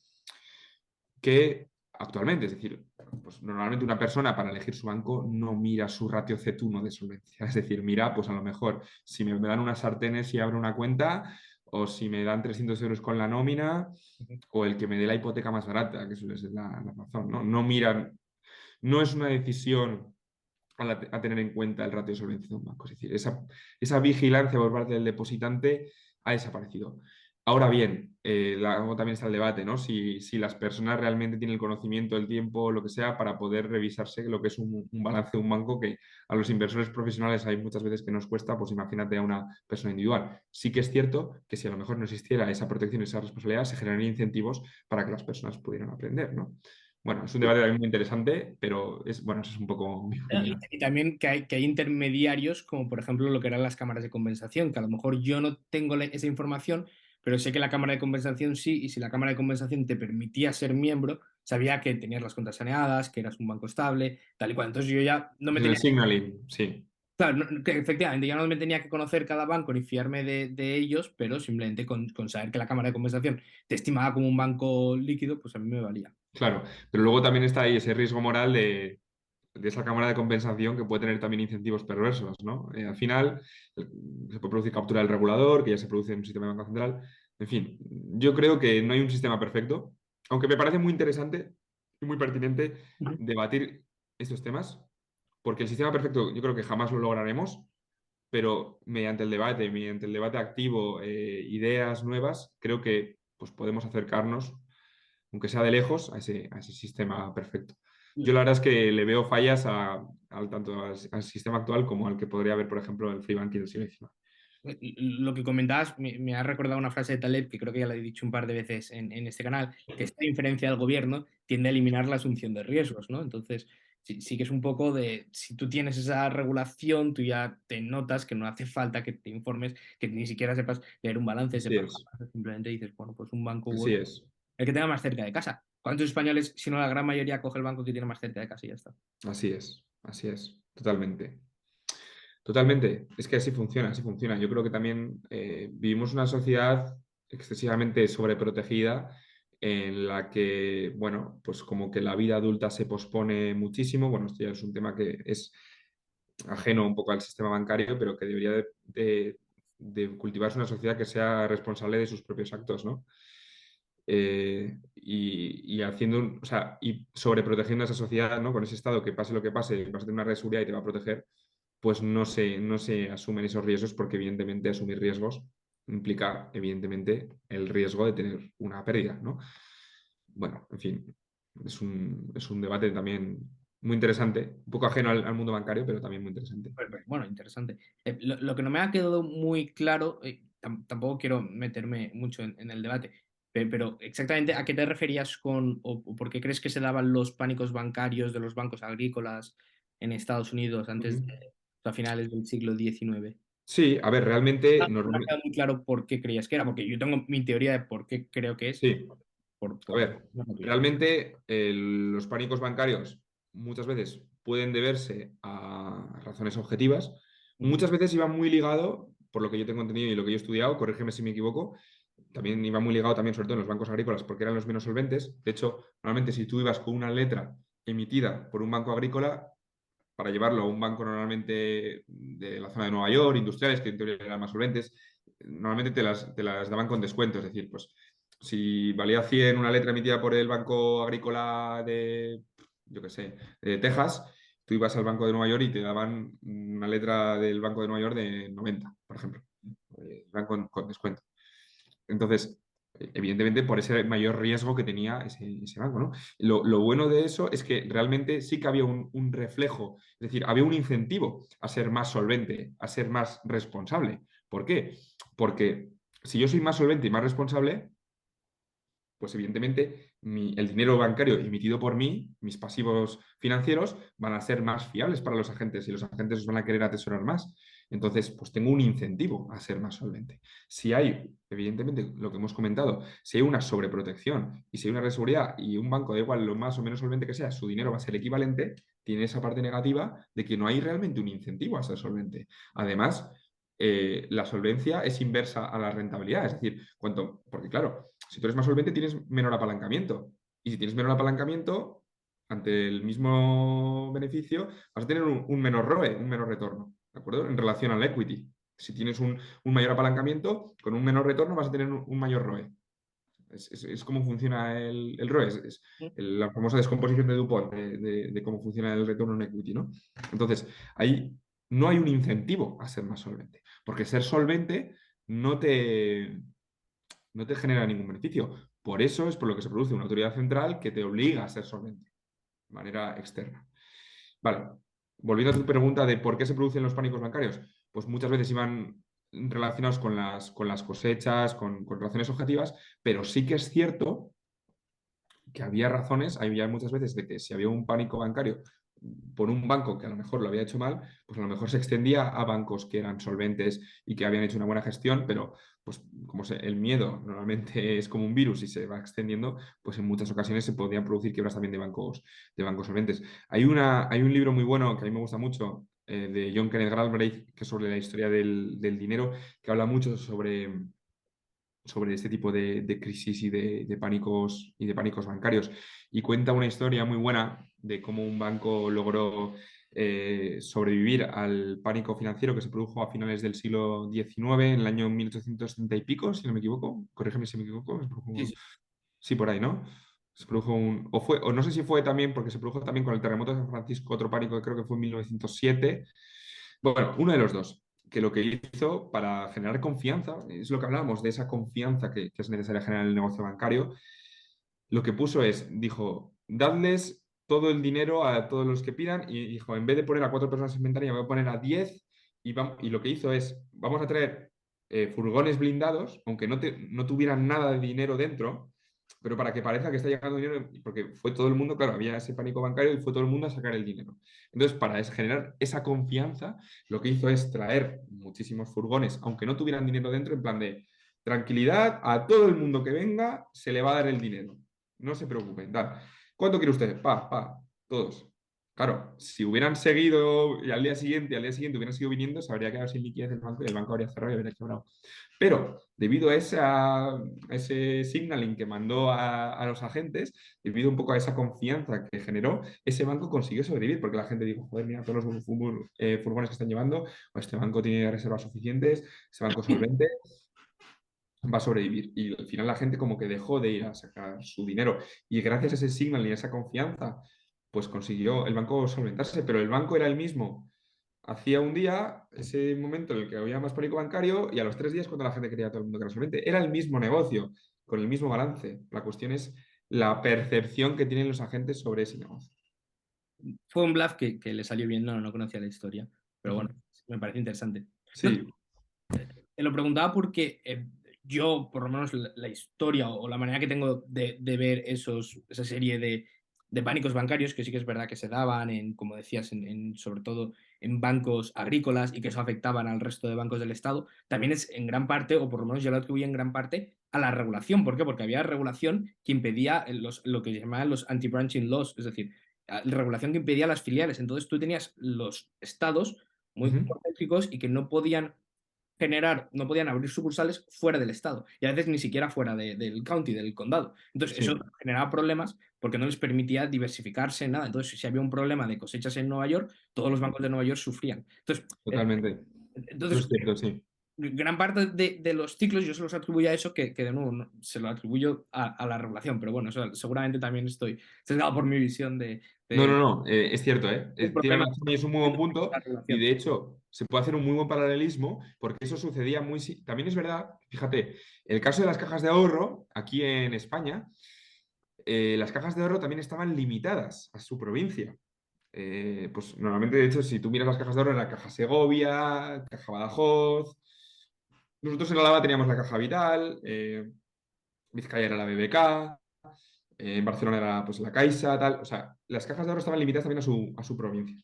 que actualmente. Es decir, pues normalmente una persona para elegir su banco no mira su ratio C1 de solvencia. Es decir, mira, pues a lo mejor si me dan unas sartenes y abro una cuenta, o si me dan 300 euros con la nómina, o el que me dé la hipoteca más barata, que suele ser la razón. ¿No? No miran, no es una decisión a tener en cuenta el ratio de solvencia de un banco. Es decir, esa vigilancia por parte del depositante ha desaparecido. Ahora bien, luego también está el debate, ¿no? Si las personas realmente tienen el conocimiento, el tiempo, lo que sea, para poder revisarse lo que es un balance de un banco que a los inversores profesionales hay muchas veces que nos cuesta, pues imagínate a una persona individual. Sí que es cierto que si a lo mejor no existiera esa protección y esa responsabilidad, se generarían incentivos para que las personas pudieran aprender, ¿no? Bueno, es un debate también muy interesante, pero bueno, eso es un poco mi opinión. Y también que hay intermediarios, como por ejemplo lo que eran las cámaras de compensación, que a lo mejor yo no tengo esa información, pero sé que la cámara de compensación sí, y si la cámara de compensación te permitía ser miembro, sabía que tenías las cuentas saneadas, que eras un banco estable, tal y cual. Entonces yo ya no me Es el tenía signaling, sí, claro, que efectivamente, ya no me tenía que conocer cada banco ni fiarme de ellos, pero simplemente con saber que la cámara de compensación te estimaba como un banco líquido, pues a mí me valía. claro. Pero luego también está ahí ese riesgo moral de esa cámara de compensación que puede tener también incentivos perversos, ¿no? Al final se puede producir captura del regulador, que ya se produce en un sistema de banca central. En fin, yo creo que no hay un sistema perfecto, aunque me parece muy interesante y muy pertinente Ujú. debatir estos temas, porque el sistema perfecto yo creo que jamás lo lograremos, pero mediante el debate activo, ideas nuevas, creo que pues, podemos acercarnos, aunque sea de lejos, a ese sistema perfecto. Yo la verdad es que le veo fallas tanto al sistema actual como al que podría haber, por ejemplo, el free banking del siglo XIX. Lo que comentabas me ha recordado una frase de Taleb, que creo que ya la he dicho un par de veces en este canal, que esta inferencia del gobierno tiende a eliminar la asunción de riesgos, ¿no? Entonces, sí que es un poco de, si tú tienes esa regulación, tú ya te notas que no hace falta que te informes, que ni siquiera sepas leer un balance, Así sepas, es, simplemente dices, bueno, pues un banco u así otro, es, el que tenga más cerca de casa. ¿Cuántos españoles, si no la gran mayoría, coge el banco que tiene más cerca de casa y ya está? así es, totalmente. Totalmente, es que así funciona, así funciona. Yo creo que también vivimos una sociedad excesivamente sobreprotegida en la que, bueno, pues como que la vida adulta se pospone muchísimo. Bueno, esto ya es un tema que es ajeno un poco al sistema bancario, pero que debería de cultivarse una sociedad que sea responsable de sus propios actos, ¿no? Y haciendo, o sea, y sobreprotegiendo a esa sociedad, ¿no? Con ese Estado que pase lo que pase, vas a tener una red de seguridad y te va a proteger, pues no se asumen esos riesgos porque evidentemente asumir riesgos implica evidentemente el riesgo de tener una pérdida, ¿no? Bueno, en fin, es un debate también muy interesante, un poco ajeno al mundo bancario, pero también muy interesante. Bueno, interesante. Lo que no me ha quedado muy claro, tampoco quiero meterme mucho en el debate, pero exactamente a qué te referías o por qué crees que se daban los pánicos bancarios de los bancos agrícolas en Estados Unidos Ujú. a finales del siglo XIX? Sí, a ver, realmente, No me queda muy claro por qué creías que era, porque yo tengo mi teoría de por qué creo que es, sí, a por ver, la tuya. realmente los pánicos bancarios muchas veces pueden deberse a razones objetivas, Ujú. muchas veces iban muy ligado, por lo que yo tengo entendido y lo que yo he estudiado, corrígeme si me equivoco, también iba muy ligado también sobre todo en los bancos agrícolas porque eran los menos solventes. De hecho, normalmente si tú ibas con una letra emitida por un banco agrícola, para llevarlo a un banco normalmente de la zona de Nueva York, industriales, que en teoría eran más solventes, normalmente te las daban con descuento. Es decir, pues si valía 100 una letra emitida por el Banco Agrícola de, yo qué sé, de Texas, tú ibas al Banco de Nueva York y te daban una letra del Banco de Nueva York de 90, por ejemplo. Iban con descuento. Entonces, evidentemente, por ese mayor riesgo que tenía ese banco, ¿no? Lo bueno de eso es que realmente sí que había un reflejo, es decir, había un incentivo a ser más solvente, a ser más responsable. ¿Por qué? Porque si yo soy más solvente y más responsable, pues evidentemente el dinero bancario emitido por mí, mis pasivos financieros, van a ser más fiables para los agentes y los agentes los van a querer atesorar más. Entonces, pues tengo un incentivo a ser más solvente. Si hay, evidentemente, lo que hemos comentado, si hay una sobreprotección y si hay una red de seguridad y un banco, da igual lo más o menos solvente que sea, su dinero va a ser equivalente, tiene esa parte negativa de que no hay realmente un incentivo a ser solvente. Además, la solvencia es inversa a la rentabilidad, es decir, porque claro, si tú eres más solvente tienes menor apalancamiento y si tienes menor apalancamiento, ante el mismo beneficio, vas a tener un menor ROE, un menor retorno, ¿de acuerdo? En relación al equity. Si tienes un mayor apalancamiento, con un menor retorno vas a tener un mayor ROE. Es cómo funciona el ROE, es la famosa descomposición de Dupont de cómo funciona el retorno en equity, ¿no? Entonces, ahí no hay un incentivo a ser más solvente, porque ser solvente no te, no te genera ningún beneficio. Por eso es por lo que se produce una autoridad central que te obliga a ser solvente de manera externa. Vale, volviendo a tu pregunta de por qué se producen los pánicos bancarios, pues muchas veces iban relacionados con las cosechas, con razones objetivas, pero sí que es cierto que había razones, había muchas veces de que si había un pánico bancario por un banco que a lo mejor lo había hecho mal, pues a lo mejor se extendía a bancos que eran solventes y que habían hecho una buena gestión, pero pues como el miedo normalmente es como un virus y se va extendiendo, pues en muchas ocasiones se podían producir quiebras también de bancos solventes. Hay un libro muy bueno que a mí me gusta mucho, de John Kenneth Galbraith, que es sobre la historia del dinero, que habla mucho sobre este tipo de crisis y de pánicos bancarios. Y cuenta una historia muy buena de cómo un banco logró sobrevivir al pánico financiero que se produjo a finales del siglo XIX, en el año 1830 y pico, si no me equivoco. Corrígeme si me equivoco. Sí, sí. Sí, por ahí, ¿no? Se produjo o no sé si fue también, porque se produjo también con el terremoto de San Francisco, otro pánico que creo que fue en 1907. Bueno, uno de los dos, que lo que hizo para generar confianza, es lo que hablábamos de esa confianza que es necesaria generar en el negocio bancario, lo que puso dijo, dadles todo el dinero a todos los que pidan y dijo, en vez de poner a 4 personas en ventanilla, voy a poner a 10 y lo que hizo vamos a traer furgones blindados, aunque no tuvieran nada de dinero dentro, pero para que parezca que está llegando dinero, porque fue todo el mundo, claro, había ese pánico bancario y fue todo el mundo a sacar el dinero. Entonces, para generar esa confianza, lo que hizo es traer muchísimos furgones, aunque no tuvieran dinero dentro, en plan de tranquilidad, a todo el mundo que venga se le va a dar el dinero. No se preocupen, tal. ¿Cuánto quiere usted? Todos. Claro, si hubieran seguido y al día siguiente hubieran seguido viniendo, se habría quedado sin liquidez el banco y el banco habría cerrado y habría quebrado. Pero debido a ese signaling que mandó a los agentes, debido un poco a esa confianza que generó, ese banco consiguió sobrevivir porque la gente dijo, joder, mira todos los furgones que están llevando, este banco tiene reservas suficientes, ese banco solvente, va a sobrevivir. Y al final la gente como que dejó de ir a sacar su dinero. Y gracias a ese signal y a esa confianza, pues consiguió el banco solventarse. Pero el banco era el mismo. Hacía un día, ese momento en el que había más pánico bancario, y a los 3 días cuando la gente quería todo el mundo que era solvente. Era el mismo negocio, con el mismo balance. La cuestión es la percepción que tienen los agentes sobre ese negocio. Fue un bluff que le salió bien, no conocía la historia, pero bueno, Ujú. me parece interesante. No, Sí, te lo preguntaba porque yo, por lo menos, la historia o la manera que tengo de ver esa serie de pánicos bancarios, que sí que es verdad que se daban en, como decías, sobre todo en bancos agrícolas y que eso afectaban al resto de bancos del Estado, también es en gran parte, o por lo menos yo lo atribuyo en gran parte, a la regulación. ¿Por qué? Porque había regulación que impedía lo que llamaban los anti-branching laws, es decir, regulación que impedía las filiales. Entonces tú tenías los estados muy Ujú. concéntricos y que no podían no podían abrir sucursales fuera del estado y a veces ni siquiera fuera del county, del condado. Entonces eso Sí, generaba problemas porque no les permitía diversificarse en nada. Entonces si había un problema de cosechas en Nueva York, todos los bancos de Nueva York sufrían. totalmente. Eso es Entonces cierto, sí. gran parte de los ciclos yo se los atribuyo a eso, que de nuevo se lo atribuyo a la regulación, pero bueno, eso, seguramente también estoy sesgado por mi visión No, de no, no, es cierto, ¿eh? un Tiene problema razón y es un muy buen punto la y regulación. de hecho se puede hacer un muy buen paralelismo porque eso sucedía muy... También es verdad, fíjate, el caso de las cajas de ahorro aquí en España, las cajas de ahorro también estaban limitadas a su provincia. Pues normalmente, de hecho, si tú miras las cajas de ahorro, era Caja Segovia, Caja Badajoz. Nosotros en Álava teníamos la Caja Vital, Vizcaya era la BBK, en Barcelona era pues la Caixa, tal. O sea, las cajas de ahorro estaban limitadas también a su provincia.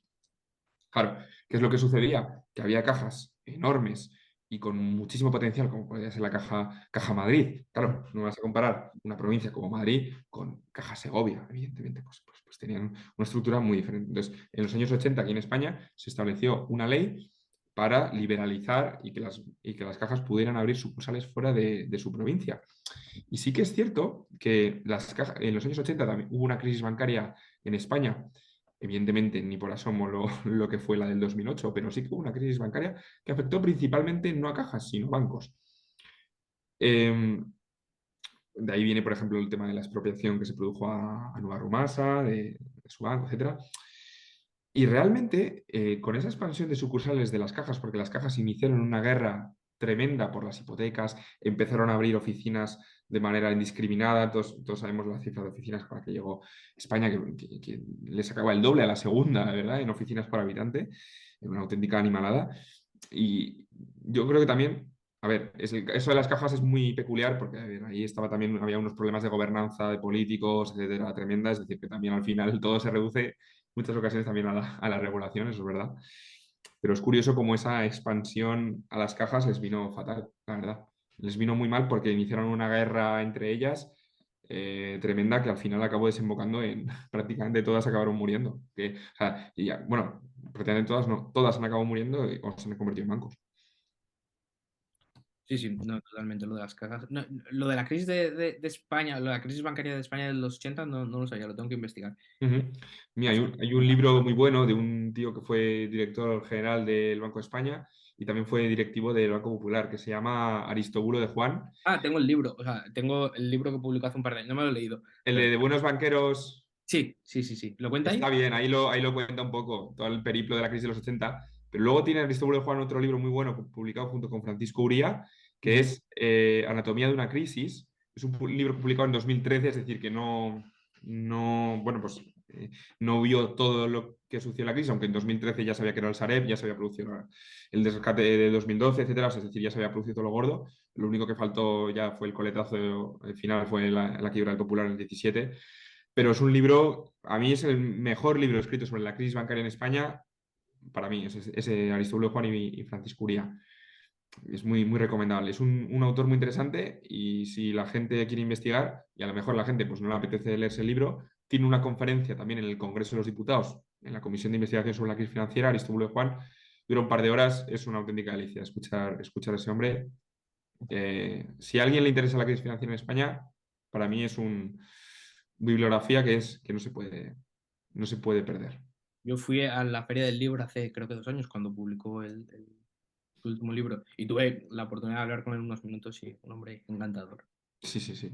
Claro, ¿qué es lo que sucedía? Que había cajas enormes y con muchísimo potencial, como podría ser la Caja Madrid. Claro, no vas a comparar una provincia como Madrid con Caja Segovia, evidentemente, pues tenían una estructura muy diferente. Entonces, en los años 80 aquí en España se estableció una ley para liberalizar y que las cajas pudieran abrir sucursales fuera de su provincia. Y sí que es cierto que en los años 80 también hubo una crisis bancaria en España, evidentemente ni por asomo lo que fue la del 2008, pero sí que hubo una crisis bancaria que afectó principalmente no a cajas, sino a bancos. Eh, de ahí viene, por ejemplo, el tema de la expropiación que se produjo a Nueva Rumasa, de su banco, etcétera. Y realmente, con esa expansión de sucursales de las cajas, porque las cajas iniciaron una guerra tremenda por las hipotecas, empezaron a abrir oficinas de manera indiscriminada, todos sabemos la cifra de oficinas con la que llegó España, que le sacaba el doble a la segunda, ¿verdad? En oficinas por habitante, en una auténtica animalada. Y yo creo que también, a ver, eso de las cajas es muy peculiar porque a ver, ahí estaba también, había unos problemas de gobernanza, de políticos, etcétera, tremenda, es decir, que también al final todo se reduce muchas ocasiones también a la regulación, eso es verdad. Pero es curioso cómo esa expansión a las cajas les vino fatal, la verdad. Les vino muy mal porque iniciaron una guerra entre ellas tremenda que al final acabó desembocando en prácticamente todas acabaron muriendo. O sea, y ya, bueno, prácticamente todas no, todas han acabado muriendo o se han convertido en bancos. Sí, sí, no, totalmente lo de las cajas. No, lo de la crisis de España, lo de la crisis bancaria de España de los 80 no lo sabía, lo tengo que investigar. Ujú. Mira, hay un libro muy bueno de un tío que fue director general del Banco de España y también fue directivo del Banco Popular, que se llama Aristóbulo de Juan. Ah, tengo el libro, o sea, tengo el libro que publicó hace un par de años, no me lo he leído, El pero de Buenos Banqueros sí, sí, sí, sí. ¿Lo cuenta ahí? está bien, ahí lo cuenta un poco, todo el periplo de la crisis de los 80. Pero luego tiene Aristóbulo de Juan otro libro muy bueno, publicado junto con Francisco Uría, que Ujú. es Anatomía de una crisis. Es un libro publicado en 2013, es decir, que bueno, pues no vio todo lo que sucedió en la crisis, aunque en 2013 ya sabía que era el Sareb, ya se había producido el rescate de 2012, etcétera, es decir, ya se había producido todo lo gordo. Lo único que faltó ya fue el coletazo final, fue la quiebra del Popular en el 17. Pero es un libro, a mí es el mejor libro escrito sobre la crisis bancaria en España, para mí, es ese Aristóbulo Juan y Francisco Uría. Es muy, muy recomendable. Es un autor muy interesante y si la gente quiere investigar, y a lo mejor la gente pues, no le apetece leerse el libro, tiene una conferencia también en el Congreso de los Diputados, en la Comisión de Investigación sobre la Crisis Financiera, Aristóbulo Juan. Dura un par de horas, es una auténtica delicia escuchar a ese hombre. Si a alguien le interesa la crisis financiera en España, para mí es una bibliografía que no se puede perder. Yo fui a la Feria del Libro hace creo que 2 años cuando publicó su último libro y tuve la oportunidad de hablar con él unos minutos y un hombre encantador. Sí, sí, sí.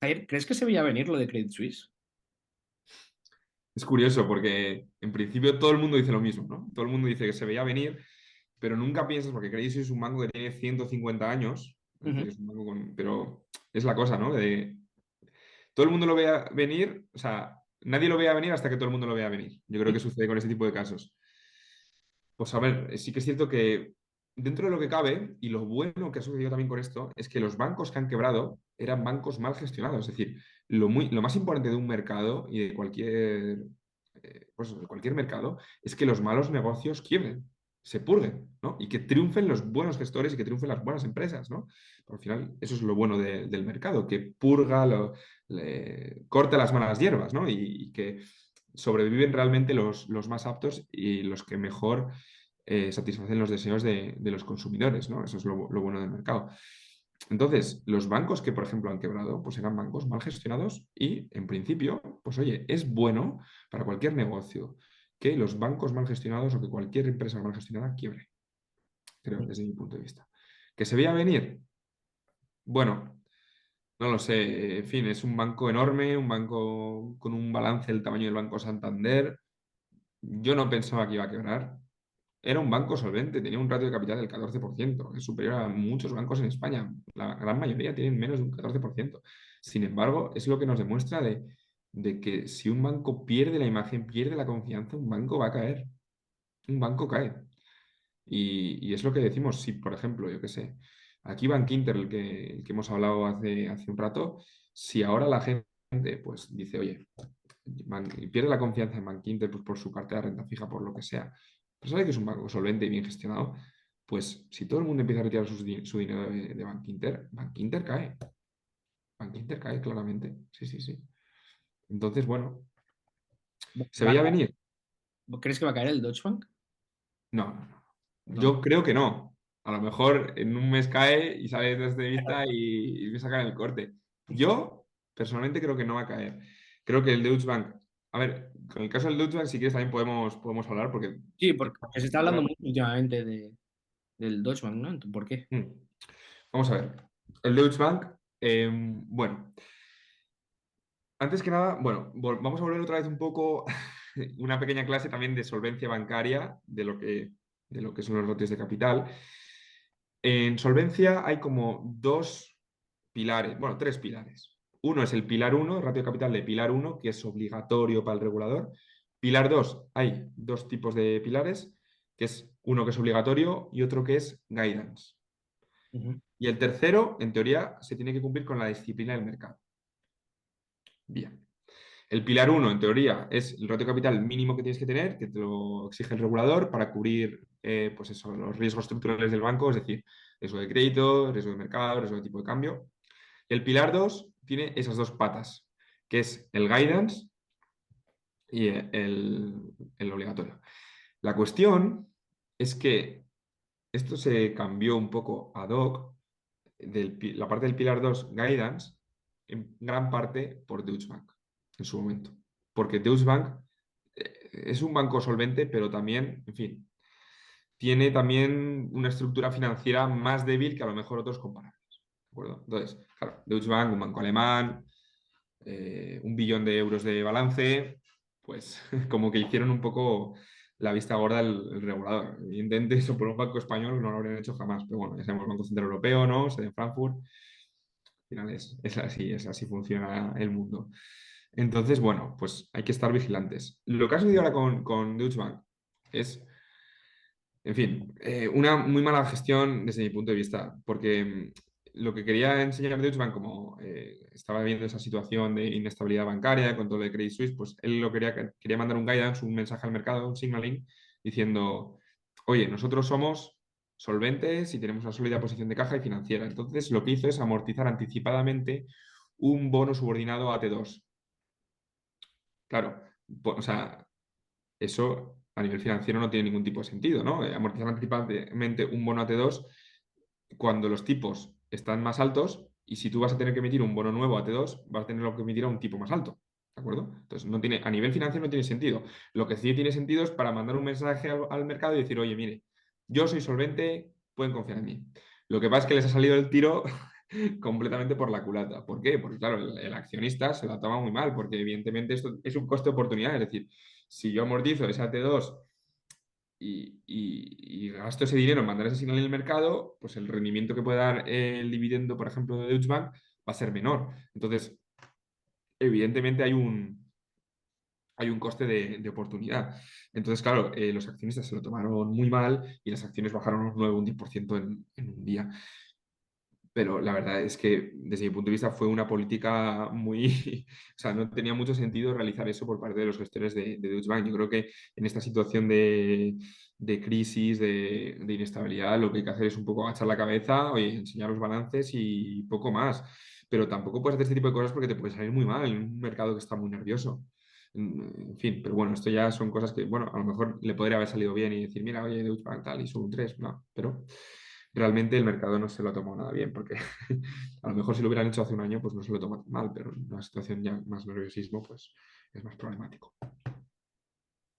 Jair, ¿crees que se veía venir lo de Credit Suisse? Es curioso porque en principio todo el mundo dice lo mismo, ¿no? Todo el mundo dice que se veía venir, pero nunca piensas, porque Credit Suisse es un banco que tiene 150 años, es decir, Ujú. es un banco pero es la cosa, ¿no? Todo el mundo lo vea venir, o sea, nadie lo vea venir hasta que todo el mundo lo vea venir. Yo creo que sucede con este tipo de casos. Pues a ver, sí que es cierto que dentro de lo que cabe, y lo bueno que ha sucedido también con esto, es que los bancos que han quebrado eran bancos mal gestionados. Es decir, lo más importante de un mercado y pues, de cualquier mercado es que los malos negocios quiebren, se purguen, ¿no? Y que triunfen los buenos gestores y que triunfen las buenas empresas, ¿no? Al final, eso es lo bueno del mercado, que purga, corta las malas hierbas, ¿no? Y que sobreviven realmente los más aptos y los que mejor satisfacen los deseos de los consumidores, ¿no? Eso es lo bueno del mercado. Entonces, los bancos que, por ejemplo, han quebrado, pues eran bancos mal gestionados y, en principio, pues oye, es bueno para cualquier negocio que los bancos mal gestionados o que cualquier empresa mal gestionada quiebre, creo, desde mi punto de vista. ¿Que se veía venir? Bueno, no lo sé. En fin, es un banco enorme, un banco con un balance del tamaño del Banco Santander. Yo no pensaba que iba a quebrar. Era un banco solvente, tenía un ratio de capital del 14%, es superior a muchos bancos en España. La gran mayoría tienen menos de un 14%. Sin embargo, es lo que nos demuestra de que si un banco pierde la imagen, pierde la confianza, un banco va a caer. Un banco cae. Y es lo que decimos, si por ejemplo, yo qué sé, aquí Bankinter, el que hemos hablado hace un rato, si ahora la gente pues dice, oye, pierde la confianza en Bankinter pues, por su cartera de renta fija, por lo que sea, pero sabe que es un banco solvente y bien gestionado, pues si todo el mundo empieza a retirar su dinero de Bankinter, Bankinter cae. Bankinter cae claramente. Sí, sí, sí. Entonces, bueno, ¿se ¿Va a veía venir? ¿Crees que va a caer el Deutsche Bank? No, no, no. No. Yo creo que no. A lo mejor en un mes cae y sale desde vista y me sacan el corte. Yo personalmente creo que no va a caer. Creo que el Deutsche Bank, a ver, con el caso del Deutsche Bank, si quieres también podemos hablar porque Sí, te porque se está puedo hablando hablar. mucho últimamente del Deutsche Bank, ¿no? ¿Por qué? Mm. Vamos a ver. El Deutsche Bank, bueno, antes que nada, bueno, vamos a volver otra vez un poco una pequeña clase también de solvencia bancaria, de lo que son los lotes de capital. En solvencia hay como dos pilares, bueno, tres pilares. Uno es el pilar uno, ratio de capital de pilar uno, que es obligatorio para el regulador. Pilar 2, hay dos tipos de pilares, que es uno que es obligatorio y otro que es guidance. Ujú. Y el tercero, en teoría, se tiene que cumplir con la disciplina del mercado. Bien. El pilar uno, en teoría, es el ratio de capital mínimo que tienes que tener, que te lo exige el regulador para cubrir pues eso, los riesgos estructurales del banco, es decir, riesgo de crédito, riesgo de mercado, riesgo de tipo de cambio. Y el pilar 2 tiene esas dos patas, que es el guidance y el obligatorio. La cuestión es que esto se cambió un poco ad hoc la parte del pilar 2 guidance, en gran parte por Deutsche Bank en su momento. Porque Deutsche Bank es un banco solvente, pero también, en fin, tiene también una estructura financiera más débil que a lo mejor otros comparables. ¿De acuerdo? Entonces, claro, Deutsche Bank, un banco alemán, 1 billón de euros de balance, pues como que hicieron un poco la vista gorda el regulador. Evidentemente, eso por un banco español no lo habrían hecho jamás, pero bueno, ya sabemos, Banco Central Europeo, ¿no? Sede en Frankfurt. Al final es así funciona el mundo. Entonces, bueno, pues hay que estar vigilantes. Lo que ha sucedido ahora con Deutsche Bank es, en fin, una muy mala gestión desde mi punto de vista, porque lo que quería enseñar Deutsche Bank, como estaba viendo esa situación de inestabilidad bancaria con todo lo de Credit Suisse, pues él quería mandar un guidance, un mensaje al mercado, un signaling, diciendo, oye, nosotros somos solventes y tenemos una sólida posición de caja y financiera. Entonces, lo que hizo es amortizar anticipadamente un bono subordinado a T2. Claro, o sea, eso a nivel financiero no tiene ningún tipo de sentido, ¿no? Amortizar anticipadamente un bono a T2 cuando los tipos están más altos y si tú vas a tener que emitir un bono nuevo a T2, vas a tener que emitir a un tipo más alto. ¿De acuerdo? Entonces, a nivel financiero no tiene sentido. Lo que sí tiene sentido es para mandar un mensaje al mercado y decir, oye, mire, yo soy solvente, pueden confiar en mí. Lo que pasa es que les ha salido el tiro completamente por la culata. ¿Por qué? Porque, claro, el accionista se la toma muy mal, porque evidentemente esto es un coste de oportunidad. Es decir, si yo amortizo ese AT2 y gasto ese dinero en mandar ese señal en el mercado, pues el rendimiento que puede dar el dividendo, por ejemplo, de Deutsche Bank va a ser menor. Entonces, evidentemente hay un coste de oportunidad. Entonces, claro, los accionistas se lo tomaron muy mal y las acciones bajaron un 9 o un 10% en un día. Pero la verdad es que desde mi punto de vista fue una política muy, o sea, no tenía mucho sentido realizar eso por parte de los gestores de Deutsche Bank. Yo creo que en esta situación de crisis, de inestabilidad, lo que hay que hacer es un poco agachar la cabeza, oye, enseñar los balances y poco más. Pero tampoco puedes hacer este tipo de cosas porque te puede salir muy mal en un mercado que está muy nervioso. En fin, pero bueno, esto ya son cosas que, bueno, a lo mejor le podría haber salido bien y decir, mira, oye, Deutsche Bank tal, y sube un 3 no, pero realmente el mercado no se lo ha tomado nada bien, porque a lo mejor si lo hubieran hecho hace un año, pues no se lo toma tan mal, pero en una situación ya más nerviosismo, pues es más problemático.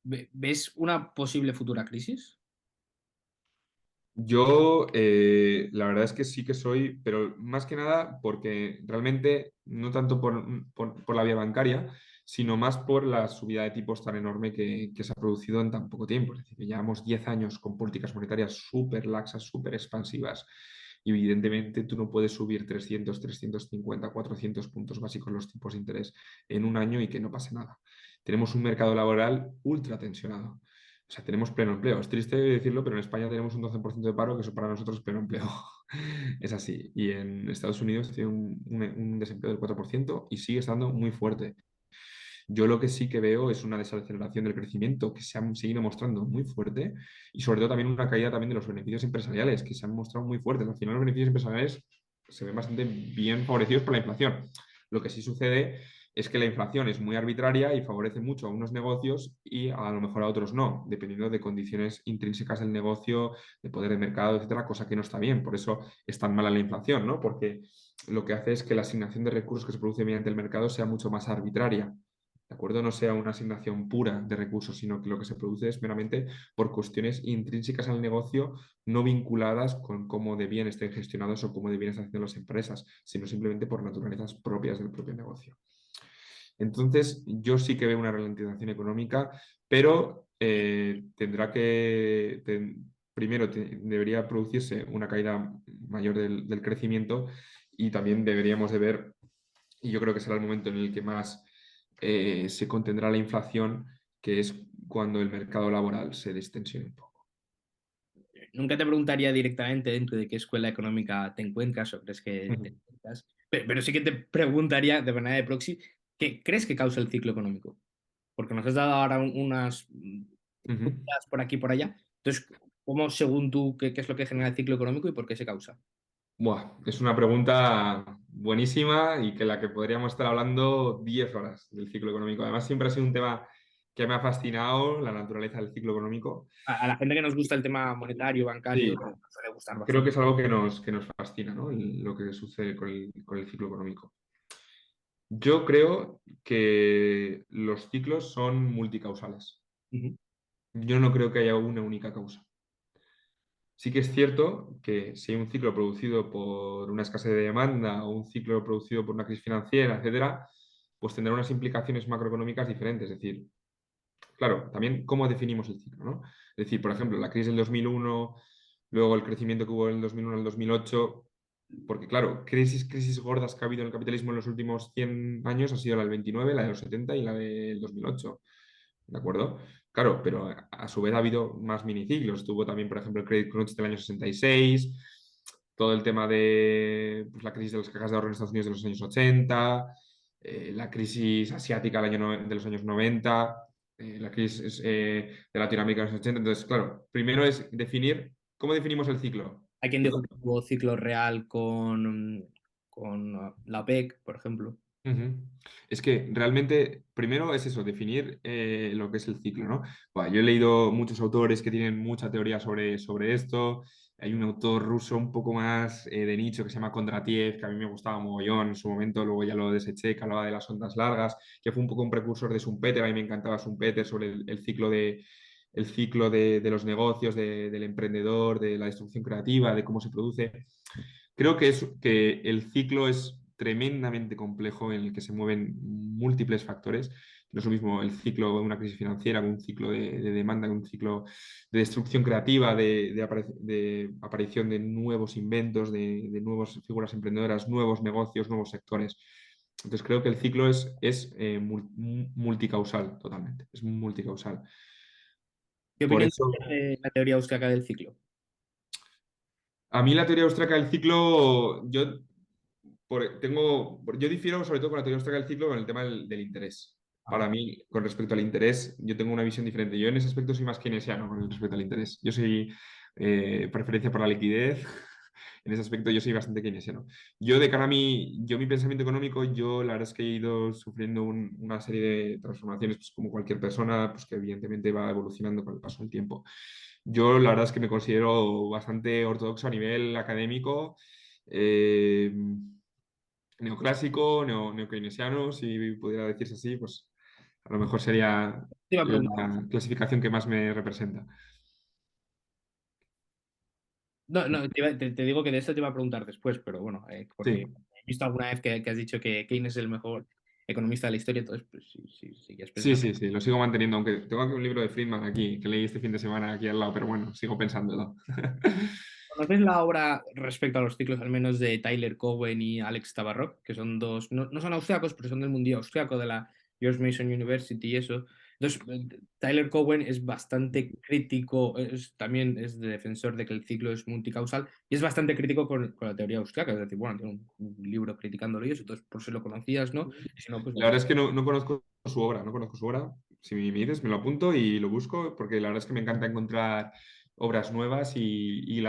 ¿Ves una posible futura crisis? Yo, la verdad es que sí que soy, pero más que nada porque realmente, no tanto por la vía bancaria, sino más por la subida de tipos tan enorme que se ha producido en tan poco tiempo. Es decir, que llevamos 10 años con políticas monetarias súper laxas, súper expansivas. Y evidentemente tú no puedes subir 350, 400 puntos básicos los tipos de interés en un año y que no pase nada. Tenemos un mercado laboral ultra tensionado. O sea, tenemos pleno empleo. Es triste decirlo, pero en España tenemos un 12% de paro, que eso para nosotros es pleno empleo. Es así. Y en Estados Unidos tiene un desempleo del 4% y sigue estando muy fuerte. Yo lo que sí que veo es una desaceleración del crecimiento que se han seguido mostrando muy fuerte y sobre todo también una caída también de los beneficios empresariales que se han mostrado muy fuertes. Al final los beneficios empresariales se ven bastante bien favorecidos por la inflación. Lo que sí sucede es que la inflación es muy arbitraria y favorece mucho a unos negocios y a lo mejor a otros no, dependiendo de condiciones intrínsecas del negocio, de poder de mercado, etcétera, cosa que no está bien. Por eso es tan mala la inflación, ¿no? Porque lo que hace es que la asignación de recursos que se produce mediante el mercado sea mucho más arbitraria. ¿De acuerdo? No sea una asignación pura de recursos, sino que lo que se produce es meramente por cuestiones intrínsecas al negocio, no vinculadas con cómo de bien estén gestionados o cómo de bien están haciendo las empresas, sino simplemente por naturalezas propias del propio negocio. Entonces, yo sí que veo una ralentización económica, pero primero debería producirse una caída mayor del crecimiento y también deberíamos de ver, y yo creo que será el momento en el que más se contendrá la inflación, que es cuando el mercado laboral se distensione un poco. Nunca te preguntaría directamente dentro de qué escuela económica te encuentras o crees que te Ujú. encuentras, pero sí que te preguntaría de manera de proxy, ¿qué crees que causa el ciclo económico? Porque nos has dado ahora unas Ujú. puntas por aquí y por allá. Entonces, ¿cómo, según tú, qué es lo que genera el ciclo económico y por qué se causa? Buah, es una pregunta buenísima y que la que podríamos estar hablando 10 horas del ciclo económico. Además, siempre ha sido un tema que me ha fascinado, la naturaleza del ciclo económico. A la gente que nos gusta el tema monetario, bancario, Sí, nos suele gustar creo que bastante. es algo que nos fascina, ¿no? Lo que sucede con el ciclo económico. Yo creo que los ciclos son multicausales. Ujú. Yo no creo que haya una única causa. Sí que es cierto que si hay un ciclo producido por una escasez de demanda o un ciclo producido por una crisis financiera, etcétera, pues tendrá unas implicaciones macroeconómicas diferentes. Es decir, claro, también cómo definimos el ciclo, ¿no? Es decir, por ejemplo, la crisis del 2001, luego el crecimiento que hubo del 2001 al 2008, porque claro, crisis gordas que ha habido en el capitalismo en los últimos 100 años ha sido la del 29, la de los 70 y la del 2008. ¿De acuerdo? Claro, pero a su vez ha habido más miniciclos. Tuvo también, por ejemplo, el Credit Crunch del año 66, todo el tema de pues, la crisis de las cajas de ahorro en Estados Unidos de los años 80, la crisis asiática de los años 90, la crisis de Latinoamérica de los 80. Entonces, claro, primero es definir cómo definimos el ciclo. Hay quien dijo que hubo ciclo real con la OPEC, por ejemplo. Ujú. Es que realmente, primero es eso, definir lo que es el ciclo, ¿no? Buah, yo he leído muchos autores que tienen mucha teoría sobre esto. Hay un autor ruso un poco más de nicho que se llama Kondratiev, que a mí me gustaba mogollón en su momento, luego ya lo deseché, que hablaba de las ondas largas, que fue un poco un precursor de Schumpeter. A mí me encantaba Schumpeter sobre el ciclo de los negocios, del emprendedor, de la destrucción creativa, de cómo se produce. Creo que el ciclo es tremendamente complejo en el que se mueven múltiples factores. No es lo mismo el ciclo de una crisis financiera que un ciclo de demanda, que un ciclo de destrucción creativa, de aparición de nuevos inventos, de nuevas figuras emprendedoras, nuevos negocios, nuevos sectores. Entonces creo que el ciclo es multicausal totalmente, es multicausal. ¿Qué Por opinión eso, tienes de la teoría austriaca del ciclo? A mí la teoría austríaca del ciclo, yo difiero sobre todo con la teoría austríaca del ciclo con el tema del interés. Ajá. Para mí, con respecto al interés, yo tengo una visión diferente. Yo en ese aspecto soy más keynesiano con respecto al interés. Yo soy preferencia por la liquidez. En ese aspecto yo soy bastante keynesiano. Yo de cara a mi pensamiento económico, yo la verdad es que he ido sufriendo una serie de transformaciones, pues como cualquier persona, pues que evidentemente va evolucionando con el paso del tiempo. Yo la verdad es que me considero bastante ortodoxo a nivel académico, eh, neoclásico, neokeynesiano, si pudiera decirse así, pues a lo mejor sería Te iba a preguntar. la clasificación que más me representa. No, no, te digo que de esto te iba a preguntar después, pero bueno, porque Sí, he visto alguna vez que has dicho que Keynes es el mejor economista de la historia, entonces, pues si sigues sí, pensando. sí, sí, lo sigo manteniendo, aunque tengo aquí un libro de Friedman aquí, que leí este fin de semana aquí al lado, pero bueno, sigo pensándolo. ¿Conoces la obra respecto a los ciclos, al menos de Tyler Cowen y Alex Tabarrok, que son dos, no son austriacos, pero son del mundillo austriaco, de la George Mason University y eso? Entonces, Tyler Cowen es bastante crítico, también es de defensor de que el ciclo es multicausal y es bastante crítico con la teoría austriaca, es decir, bueno, tiene un libro criticándolo y eso, entonces por si lo conocías, ¿no? Y si no, pues La busca. verdad es que no conozco su obra, no conozco su obra. Si me dices, me lo apunto y lo busco, porque la verdad es que me encanta encontrar obras nuevas y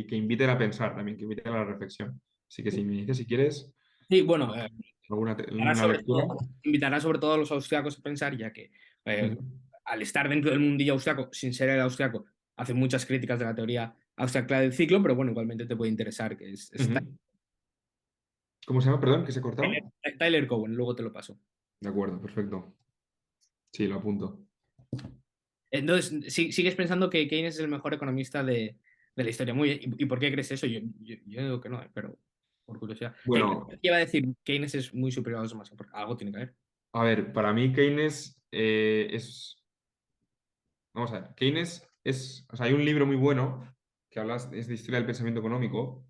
que inviten a pensar también, que inviten a la reflexión. Así que si me dices, si quieres, Sí, bueno, una lectura. invitará sobre todo a los austriacos a pensar, ya que eh, Ujú, al estar dentro del mundillo austriaco, sin ser el austriaco, hace muchas críticas de la teoría austriaca del ciclo, pero bueno, igualmente te puede interesar, que es ujú. ¿Cómo se llama? Perdón, que se ha Tyler, cortado. Tyler Cowen, luego te lo paso. De acuerdo, perfecto. Sí, lo apunto. Entonces, ¿sigues pensando que Keynes es el mejor economista de la historia? Muy bien. ¿Y por qué crees eso? Yo digo que no, pero por curiosidad. ¿Qué Bueno, iba a decir? Keynes es muy superior a los demás, porque algo tiene que ver. a ver, para mí Keynes es. Vamos a ver, Keynes es. O sea, hay un libro muy bueno que habla, es de historia del pensamiento económico,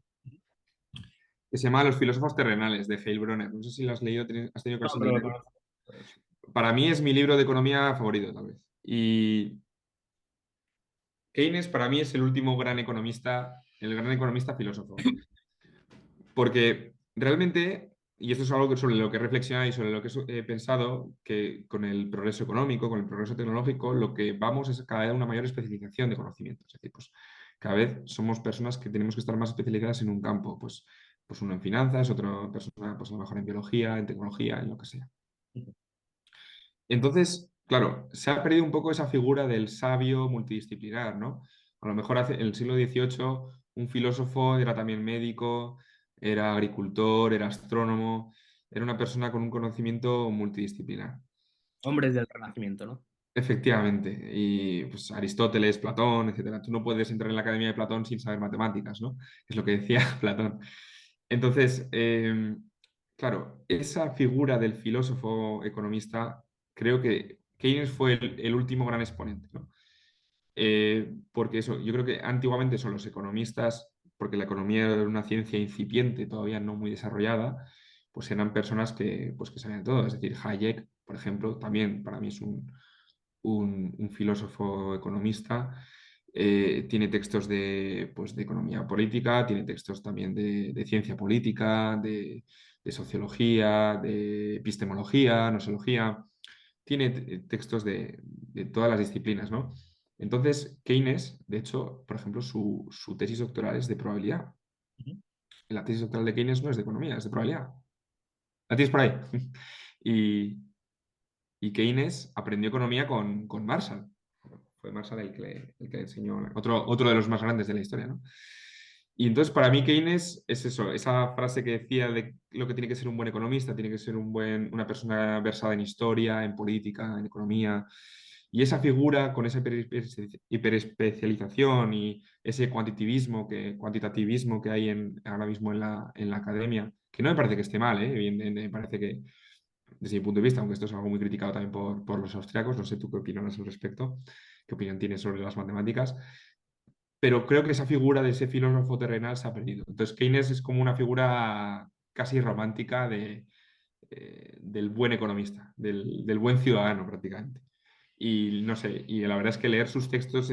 que se llama Los filósofos terrenales, de Heilbronner. No sé si lo has leído, has tenido No, ocasión de pero lo leerlo. conozco. Pero sí. Para mí es mi libro de economía favorito, tal vez. Y Keynes para mí es el último gran economista, el gran economista filósofo. Porque realmente, y esto es algo sobre lo que he reflexionado y sobre lo que he pensado, que con el progreso económico, con el progreso tecnológico, lo que vamos es cada vez a una mayor especialización de conocimiento. Es decir, pues cada vez somos personas que tenemos que estar más especializadas en un campo. Pues uno en finanzas, otra persona pues a lo mejor en biología, en tecnología, en lo que sea. Entonces, claro, se ha perdido un poco esa figura del sabio multidisciplinar, ¿no? A lo mejor en el siglo XVIII un filósofo era también médico, era agricultor, era astrónomo, era una persona con un conocimiento multidisciplinar. Hombres del Renacimiento, ¿no? Efectivamente, y pues Aristóteles, Platón, etcétera. Tú no puedes entrar en la Academia de Platón sin saber matemáticas, ¿no? Es lo que decía Platón. Entonces, claro, esa figura del filósofo economista, creo que Keynes fue el último gran exponente, ¿no? Porque eso, yo creo que antiguamente son los economistas, porque la economía era una ciencia incipiente, todavía no muy desarrollada, pues eran personas pues, que sabían todo. Es decir, Hayek, por ejemplo, también para mí es un filósofo economista. Tiene textos pues, de economía política, tiene textos también de ciencia política, de sociología, de epistemología, nosología. Tiene textos de todas las disciplinas, ¿no? Entonces, Keynes, de hecho, por ejemplo, su tesis doctoral es de probabilidad. Ujú. La tesis doctoral de Keynes no es de economía, es de probabilidad. La tienes por ahí. Y, y Keynes aprendió economía con Marshall. Fue Marshall el que le enseñó, otro de los más grandes de la historia, ¿no? Y entonces para mí Keynes es eso, esa frase que decía de lo que tiene que ser un buen economista, tiene que ser una persona versada en historia, en política, en economía. Y esa figura con esa hiperespecialización y ese cuantitativismo que hay ahora mismo en la academia, que no me parece que esté mal, ¿eh? Evidentemente, me parece que desde mi punto de vista, aunque esto es algo muy criticado también por los austriacos, no sé tú qué opinas al respecto, qué opinión tienes sobre las matemáticas, pero creo que esa figura de ese filósofo terrenal se ha perdido. Entonces, Keynes es como una figura casi romántica del buen economista, del buen ciudadano prácticamente. Y no sé, y la verdad es que leer sus textos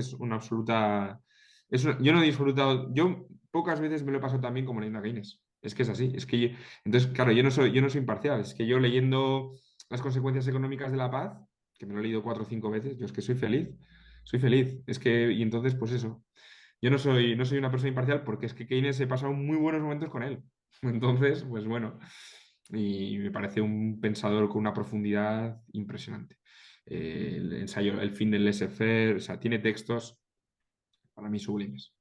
yo no he disfrutado, yo pocas veces me lo he pasado tan bien como leyendo a Keynes. Es que es así, es que entonces, claro, yo no soy imparcial, es que yo leyendo Las consecuencias económicas de la paz, que me lo he leído 4 o 5 veces, yo es que soy feliz, es que, y entonces, pues eso, yo no soy una persona imparcial porque es que Keynes he pasado muy buenos momentos con él. Entonces, pues bueno, y me parece un pensador con una profundidad impresionante. El ensayo El fin del laissez-faire, o sea, tiene textos para mí sublimes.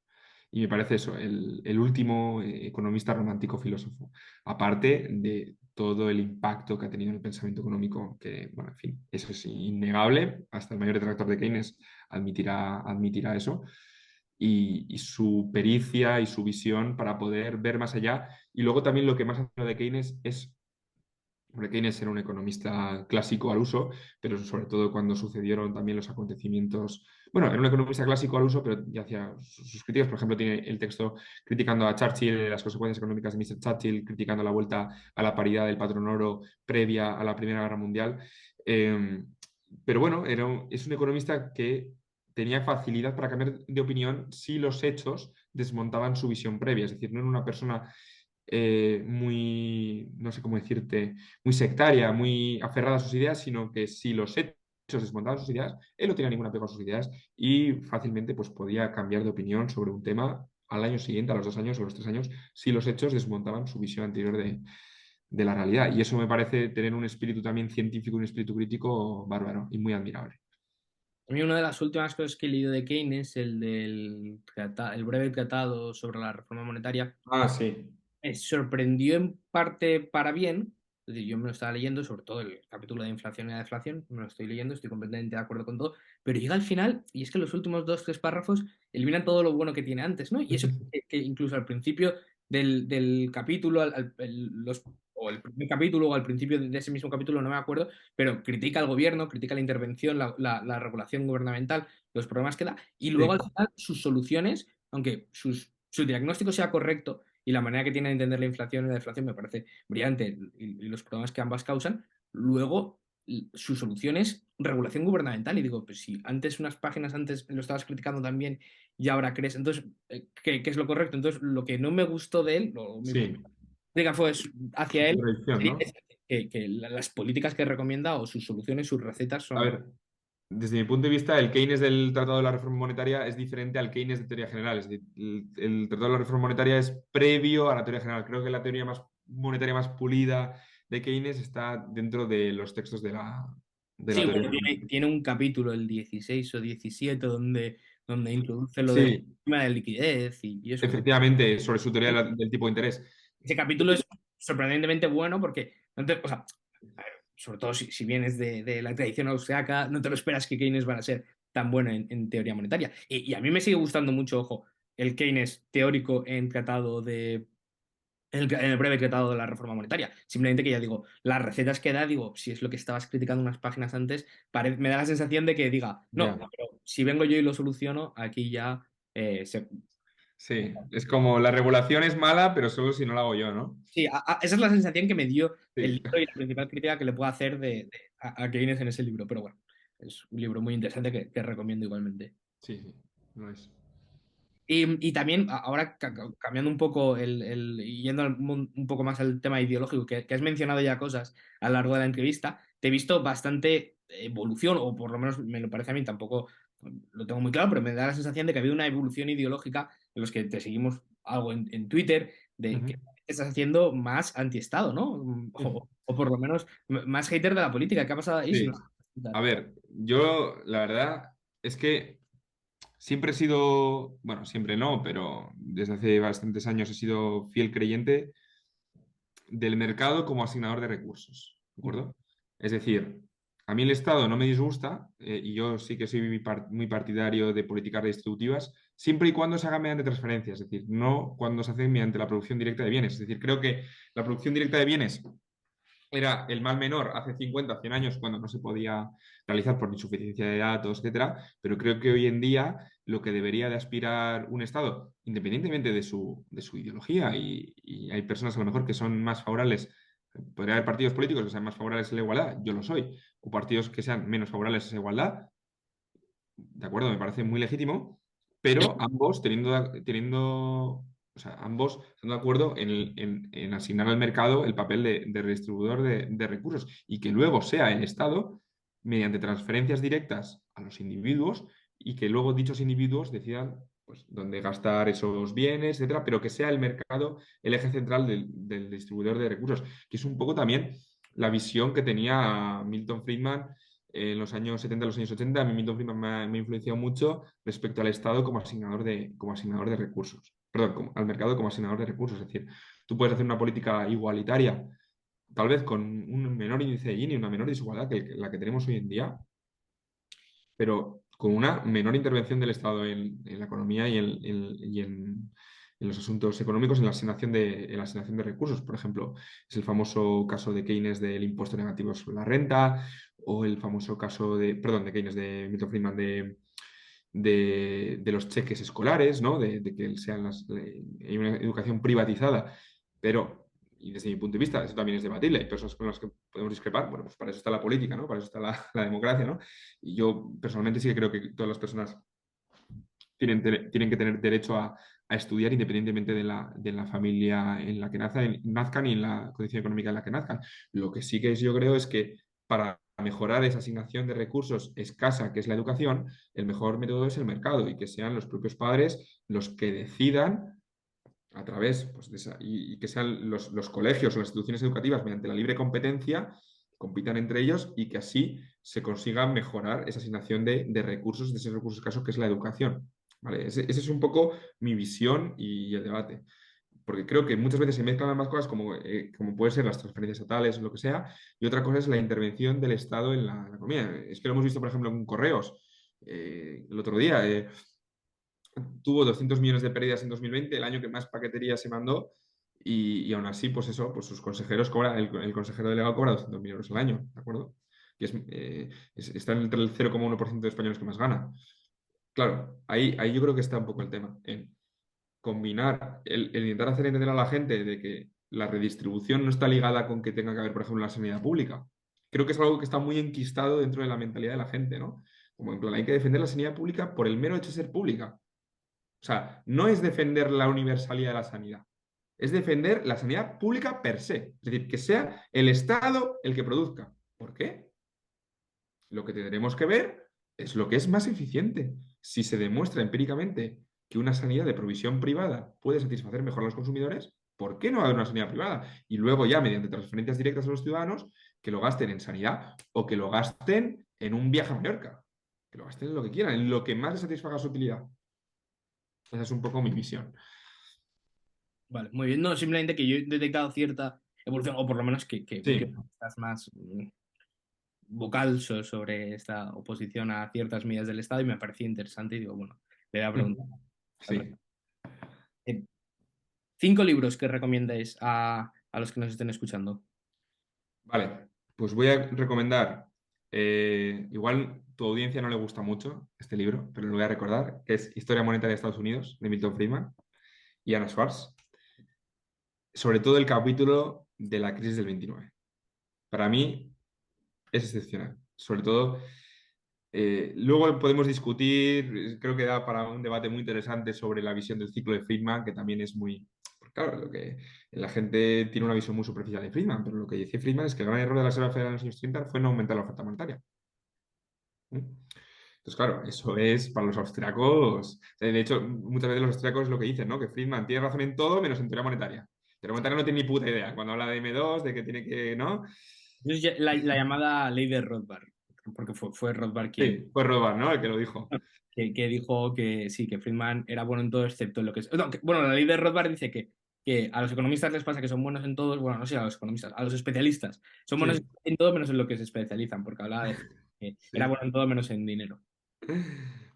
Y me parece eso, el último economista romántico filósofo, aparte de todo el impacto que ha tenido en el pensamiento económico, que, bueno, en fin, eso es innegable, hasta el mayor detractor de Keynes admitirá eso, y su pericia y su visión para poder ver más allá. Y luego también lo que más hace de Keynes es Hombre, Keynes era un economista clásico al uso, pero sobre todo cuando sucedieron también los acontecimientos. Bueno, era un economista clásico al uso, pero ya hacía sus críticas. Por ejemplo, tiene el texto criticando a Churchill, las consecuencias económicas de Mr. Churchill, criticando la vuelta a la paridad del patrón oro previa a la Primera Guerra Mundial. Eh, pero bueno, es un economista que tenía facilidad para cambiar de opinión si los hechos desmontaban su visión previa. Es decir, no era una persona muy, no sé cómo decirte, muy sectaria, muy aferrada a sus ideas, sino que si los hechos desmontaban sus ideas, él no tenía ningún apego a sus ideas y fácilmente pues, podía cambiar de opinión sobre un tema al año siguiente, a los 2 años o a los 3 años, si los hechos desmontaban su visión anterior de la realidad. Y eso me parece tener un espíritu también científico, un espíritu crítico bárbaro y muy admirable. A mí una de las últimas cosas que he leído de Keynes, el breve tratado sobre la reforma monetaria, Ah, sí. me sorprendió en parte para bien. Es decir, yo me lo estaba leyendo, sobre todo el capítulo de inflación y la deflación, me lo estoy leyendo, estoy completamente de acuerdo con todo, pero llega al final y es que los últimos dos, tres párrafos eliminan todo lo bueno que tiene antes, ¿no? Y eso que incluso al principio del capítulo, o el primer capítulo o al principio de ese mismo capítulo, no me acuerdo, pero critica al gobierno, critica la intervención, la regulación gubernamental, los problemas que da, y luego al Sí, final sus soluciones, aunque su diagnóstico sea correcto, y la manera que tiene de entender la inflación y la deflación me parece brillante y los problemas que ambas causan. Luego, su solución es regulación gubernamental. Y digo, pues si antes, unas páginas antes lo estabas criticando también y ahora crees, entonces, ¿qué es lo correcto? Entonces, lo que no me gustó de él, mi sí. crítica fue hacia él, Contradicción, sería ¿no? que las políticas que recomienda o sus soluciones, sus recetas A son... ver, desde mi punto de vista, el Keynes del Tratado de la Reforma Monetaria es diferente al Keynes de teoría general. Es decir, el Tratado de la Reforma Monetaria es previo a la teoría general. Creo que la teoría más monetaria más pulida de Keynes está dentro de los textos de la Sí, teoría bueno, general. tiene un capítulo, el 16 o 17 donde introduce lo del Sí, tema de liquidez y eso. efectivamente, sobre su teoría del tipo de interés. Ese capítulo es sorprendentemente bueno porque, o sea, sobre todo si vienes de la tradición austriaca, no te lo esperas que Keynes va a ser tan bueno en teoría monetaria. Y a mí me sigue gustando mucho, ojo, el Keynes teórico en el breve tratado de la reforma monetaria. Simplemente que ya digo, las recetas que da, digo, si es lo que estabas criticando unas páginas antes, me da la sensación de que diga, no, Ya, pero si vengo yo y lo soluciono, aquí ya se, sí. Es como la regulación es mala, pero solo si no la hago yo, ¿no? sí, esa es la sensación que me dio el Sí, libro y la principal crítica que le puedo hacer a Keynes en ese libro. Pero bueno, es un libro muy interesante que recomiendo igualmente. sí, sí, no es. Y también, ahora cambiando un poco, y yendo un poco más al tema ideológico, que has mencionado ya cosas a lo largo de la entrevista, te he visto bastante evolución, o por lo menos me lo parece a mí, tampoco lo tengo muy claro, pero me da la sensación de que ha habido una evolución ideológica en los que te seguimos algo en Twitter, de que Ujú. estás haciendo más antiestado, ¿no? O por lo menos más hater de la política. ¿Qué ha pasado ahí? Si Sí. nos... A ver, yo la verdad es que siempre he sido, bueno, siempre no, pero desde hace bastantes años he sido fiel creyente del mercado como asignador de recursos, ¿de acuerdo? Es decir, a mí el Estado no me disgusta y yo sí que soy muy partidario de políticas redistributivas, siempre y cuando se hagan mediante transferencias, es decir, no cuando se hacen mediante la producción directa de bienes. Es decir, creo que la producción directa de bienes era el mal menor hace 50, 100 años cuando no se podía realizar por insuficiencia de datos, etcétera, pero creo que hoy en día lo que debería de aspirar un Estado, independientemente de su ideología, y hay personas a lo mejor que son más favorables, podría haber partidos políticos que sean más favorables a la igualdad, yo lo soy, o partidos que sean menos favorables a esa igualdad, de acuerdo, me parece muy legítimo, pero ambos o sea, ambos están de acuerdo en asignar al mercado el papel de redistribuidor de recursos y que luego sea el Estado, mediante transferencias directas a los individuos, y que luego dichos individuos decidan pues, dónde gastar esos bienes, etcétera, pero que sea el mercado el eje central del distribuidor de recursos, que es un poco también la visión que tenía Milton Friedman en los años 70, los años 80. A mí Milton Friedman me ha influenciado mucho respecto al Estado como asignador de recursos, perdón, al mercado como asignador de recursos. Es decir, tú puedes hacer una política igualitaria, tal vez con un menor índice de Gini, una menor desigualdad que la que tenemos hoy en día, pero con una menor intervención del Estado en la economía y en los asuntos económicos, en la asignación de recursos. Por ejemplo, es el famoso caso de Keynes del impuesto negativo sobre la renta, o el famoso caso de Keynes, de Milton Friedman, de los cheques escolares, ¿no? De que hay una educación privatizada, pero, y desde mi punto de vista, eso también es debatible, hay personas con las que podemos discrepar. Bueno, pues para eso está la política, ¿no? Para eso está la democracia, ¿no? Y yo personalmente sí que creo que todas las personas tienen que tener derecho a estudiar independientemente de la familia en la que nazcan y en la condición económica en la que nazcan. Lo que sí que yo creo es que para mejorar esa asignación de recursos escasa que es la educación, el mejor método es el mercado, y que sean los propios padres los que decidan a través pues, y que sean los colegios o las instituciones educativas, mediante la libre competencia, compitan entre ellos, y que así se consiga mejorar esa asignación de recursos, de ese recurso escaso que es la educación. ¿Vale? Ese es un poco mi visión y el debate. Porque creo que muchas veces se mezclan ambas cosas, como puede ser las transferencias estatales o lo que sea, y otra cosa es la intervención del Estado en la economía. Es que lo hemos visto, por ejemplo, en Correos el otro día. Tuvo 200 millones de pérdidas en 2020, el año que más paquetería se mandó, y aún así, pues eso, pues sus consejeros el consejero delegado cobra 200.000 euros al año, ¿de acuerdo? Que está entre el 0,1% de españoles que más gana. Claro, ahí yo creo que está un poco el tema, en combinar, el intentar hacer entender a la gente de que la redistribución no está ligada con que tenga que haber, por ejemplo, la sanidad pública. Creo que es algo que está muy enquistado dentro de la mentalidad de la gente, ¿no? Como en plan, hay que defender la sanidad pública por el mero hecho de ser pública. O sea, no es defender la universalidad de la sanidad, es defender la sanidad pública per se. Es decir, que sea el Estado el que produzca. ¿Por qué? Lo que tendremos que ver es lo que es más eficiente. Si se demuestra empíricamente que una sanidad de provisión privada puede satisfacer mejor a los consumidores, ¿por qué no haber una sanidad privada? Y luego ya, mediante transferencias directas a los ciudadanos, que lo gasten en sanidad o que lo gasten en un viaje a Mallorca. Que lo gasten en lo que quieran, en lo que más les satisfaga su utilidad. Esa es un poco mi visión. Vale, muy bien. No, simplemente que yo he detectado cierta evolución, o por lo menos que vi que Sí. estás más vocal sobre esta oposición a ciertas medidas del Estado y me parecía interesante y digo, bueno, le voy a preguntar. Sí. Eh, 5 libros que recomiendáis a los que nos estén escuchando. Vale, pues voy a recomendar, igual tu audiencia no le gusta mucho este libro, pero lo voy a recordar, que es Historia Monetaria de Estados Unidos, de Milton Friedman y Anna Schwartz, sobre todo el capítulo de la crisis del 29. Para mí es excepcional, sobre todo. Luego podemos discutir, creo que da para un debate muy interesante sobre la visión del ciclo de Friedman, que también es muy. Pues claro, la gente tiene una visión muy superficial de Friedman, pero lo que dice Friedman es que el gran error de la Reserva Federal en los años 30 fue no aumentar la oferta monetaria. ¿Mm? Entonces, claro, eso es para los austriacos. De hecho, muchas veces los austriacos es lo que dicen, ¿no? Que Friedman tiene razón en todo menos en teoría monetaria. Teoría monetaria no tiene ni puta idea. Cuando habla de M2, de que tiene que, ¿no? Es la llamada ley de Rothbard, porque fue Rothbard quien Sí, fue Robar, ¿no? El que lo dijo. que dijo que sí, que Friedman era bueno en todo excepto en lo que es. No, bueno, la ley de Rothbard dice que a los economistas les pasa que son buenos en todo, bueno, no sé a los economistas, a los especialistas, son buenos Sí, en todo menos en lo que se especializan, porque hablaba de que era sí. bueno en todo menos en dinero.